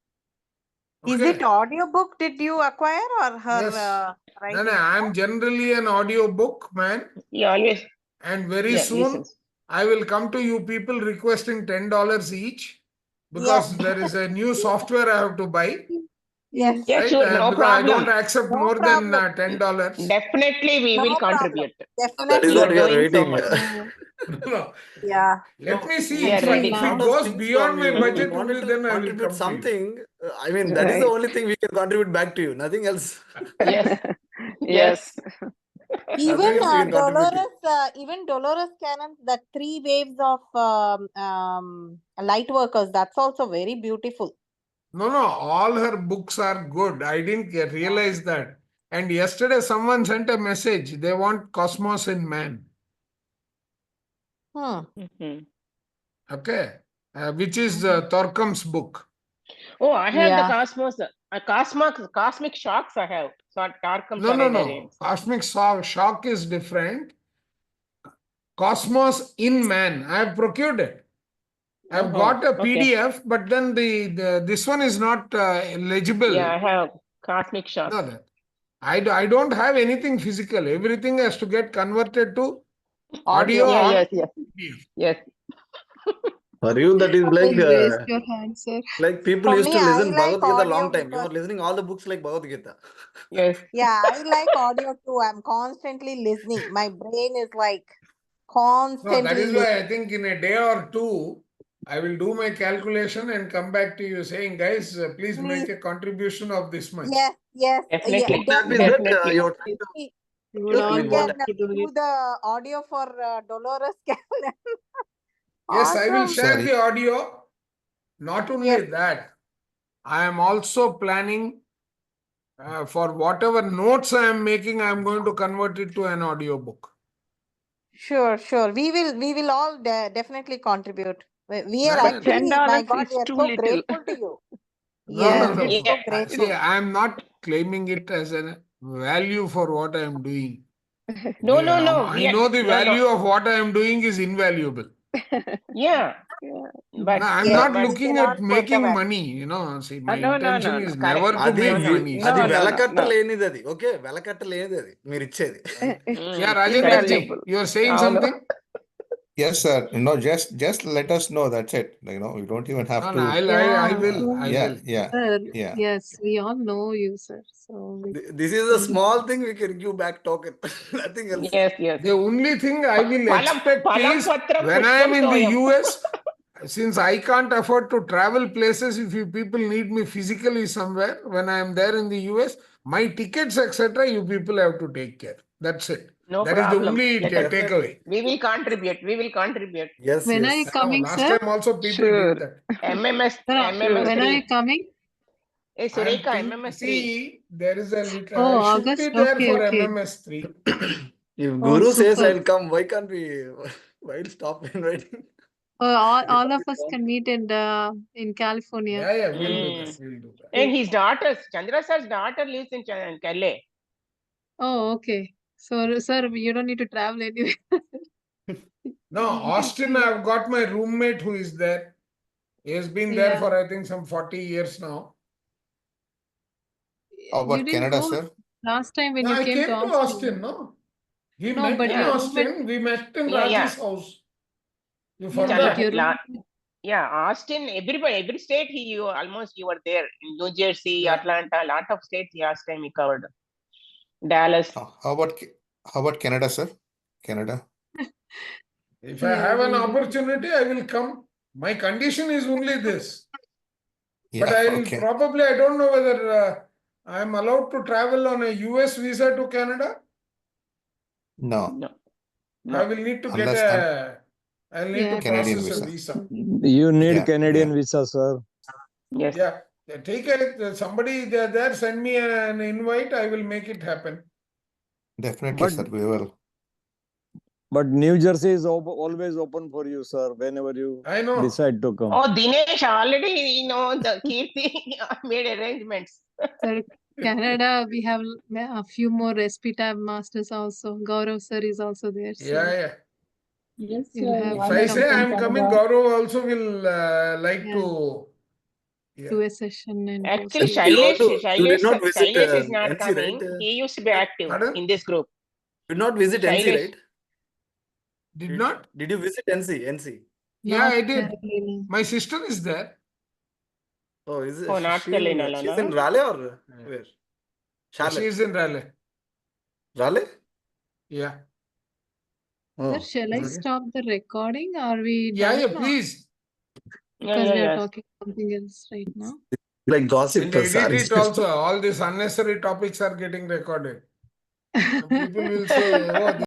Is it audio book did you acquire or her Yes. writing? No, I am generally an audio book man, He always and very soon listens. I will come to you people requesting $10 each, because there is a new software I have to buy. Yes. Yeah, Right? sure, no Because I don't problem. accept No more than problem. $10. Definitely we No will problem. contribute. That is Definitely. You are what we are doing so waiting. much. No, Yeah. let me see. We are If ready. it Lot of goes things beyond from my you. We budget, wanted only to then I will contribute come to you. something. I mean, that is the Right. only thing we can contribute back to you. Nothing else. Yes. Yes. Even Nothing else we can contribute to you. Even Dolores Cannon, the 3 waves of light workers, that's also very beautiful. No, all her books are good. I didn't realize that. And yesterday someone sent a message. They want Cosmos in Man. Mhm. Okay. Which is Thorkam's book. Oh, I have the Yeah. Cosmos, Cosmic Shocks I have. So Tarkam No. Cosmic Shock is different. Cosmos in Man. I have procured it. I've got a PDF, but then this one is not legible. Yeah, I have Cosmic Shocks. No, I don't have anything physical. Everything has to get converted to audio. Yeah, or yes. PDF. Yes. For you, that is like Please raise your hand, sir. like people For used me, to I listen like Bhagavad Gita audio long time. You because- are listening all the books like Bhagavad Gita. Yes. Yeah, I like audio too. I'm constantly listening. My brain is like No, constantly that is listening. why I think in a day or two, I will do my calculation and come back to you saying, guys, please make a contribution of this much. Yes. Definitely. That means that Definitely. you're trying to We would all I mean, can want to do do it. the audio for Dolores Cannon. Yes, I will Awesome. share Sorry. the audio. Not only Yes. that, I am also planning for whatever notes I am making, I am going to convert it to an audio book. Sure. We will all definitely contribute. We are But actually, $10 my God, is we are too so little. grateful to you. No, Yes, no. we are so Yeah. grateful. See, I am not claiming it as a value for what I am doing. No. I know the value of what I am doing is invaluable. Yeah. But No, I'm Yes, not we looking cannot at put making the money. See, my No. intention is Correct. never to అది make No. money. No, అది no, no, వెలకట్టలేనిది అది okay వెలకట్టలేనిది అది మీరు ఇచ్చేది Yeah, Rajendra ji, Invaluable. you are saying Oh, no. something? Yes, sir. No, just let us know. That's it. You don't even have No, to. I will. I Yeah, will. yeah, Sir, yeah. yes, we all know you, sir. So this is a small thing we can give back token nothing else Yes. The only thing I will expect Palam is Patram when I am in the Pushpam US, since I can't afford to travel places, if you people need me physically somewhere, when I am there in the US, my tickets, etc., you people have to take care. That's it. No That is the problem. only Let us- takeaway. We will contribute. Yes when are you No, coming, last sir? time also people Sure. did that. MMS Sir, MMS when are you 3. coming? Hey, I am Sureka, think- MMS 3. see, there is a little. Oh, I should August. be there Okay, for okay. MMS 3. If Oh, guru says super. I will come why can't be Why stop inviting? All of Because us can meet in California. Yeah, yeah, we'll do Mm. that. We'll do that. And his daughter, Chandra sir's daughter lives in Calais. Oh, okay. So, sir, you don't need to travel anywhere. No, You can Austin, see. I've got my roommate who is there. He has been there Yeah. for, I think, some 40 years now. How You about didn't Canada, go sir? last time when No, you I came came to to Austin, no? We No, met but in your Austin. We met in Yeah, yeah. Raji's house. You Yeah, forgot? but your La- roommate. Yeah, Austin, every state you were there. In New Jersey, Yeah. Atlanta, a lot of states last time we covered. Dallas. How about Canada, sir? Canada. If I Yeah, have an we- opportunity, I will come. My condition is only this. But Yeah, I'll okay. probably, I don't know whether I'm allowed to travel on a US visa to Canada. No, No. I will need to get unless I'll need Yeah, to Canadian process a visa. visa. You need Yeah, Canadian yeah. visa, sir. Yes. Yeah. Take somebody there, send me an invite, I will make it happen. Definitely, But sir. We will. but New Jersey is always open for you, sir. Whenever you I know. decide to come. Oh, Dinesh already, the Kirti made arrangements. Sir, Canada, we have a few more Respitab masters also. Gaurav sir is also there. So Yeah, yeah. Yes, you'll sir. have If Why I not say from I'm coming, Canada? Gaurav also will like Yeah. to. do a session and Actually, post it. You did not visit Shailesh is not NC, coming. right? He used to be active Pardon? in this group. Did not visit NC, Shailesh. right? Did not? Did you visit NC? NC. Yeah, North I did. Carolina. My sister is there. Oh, is it? Oh, North Carolina, She's no? in Raleigh or Yeah. where? She Charlotte. is in Raleigh. Raleigh? Yeah. Oh, Sir, shall I Okay. stop the recording? Are we Yeah, done? yeah, or- please. Because we are yes. talking something else right now. like gossip. And edit sorry. it also. All these unnecessary topics are getting recorded. People will say, oh,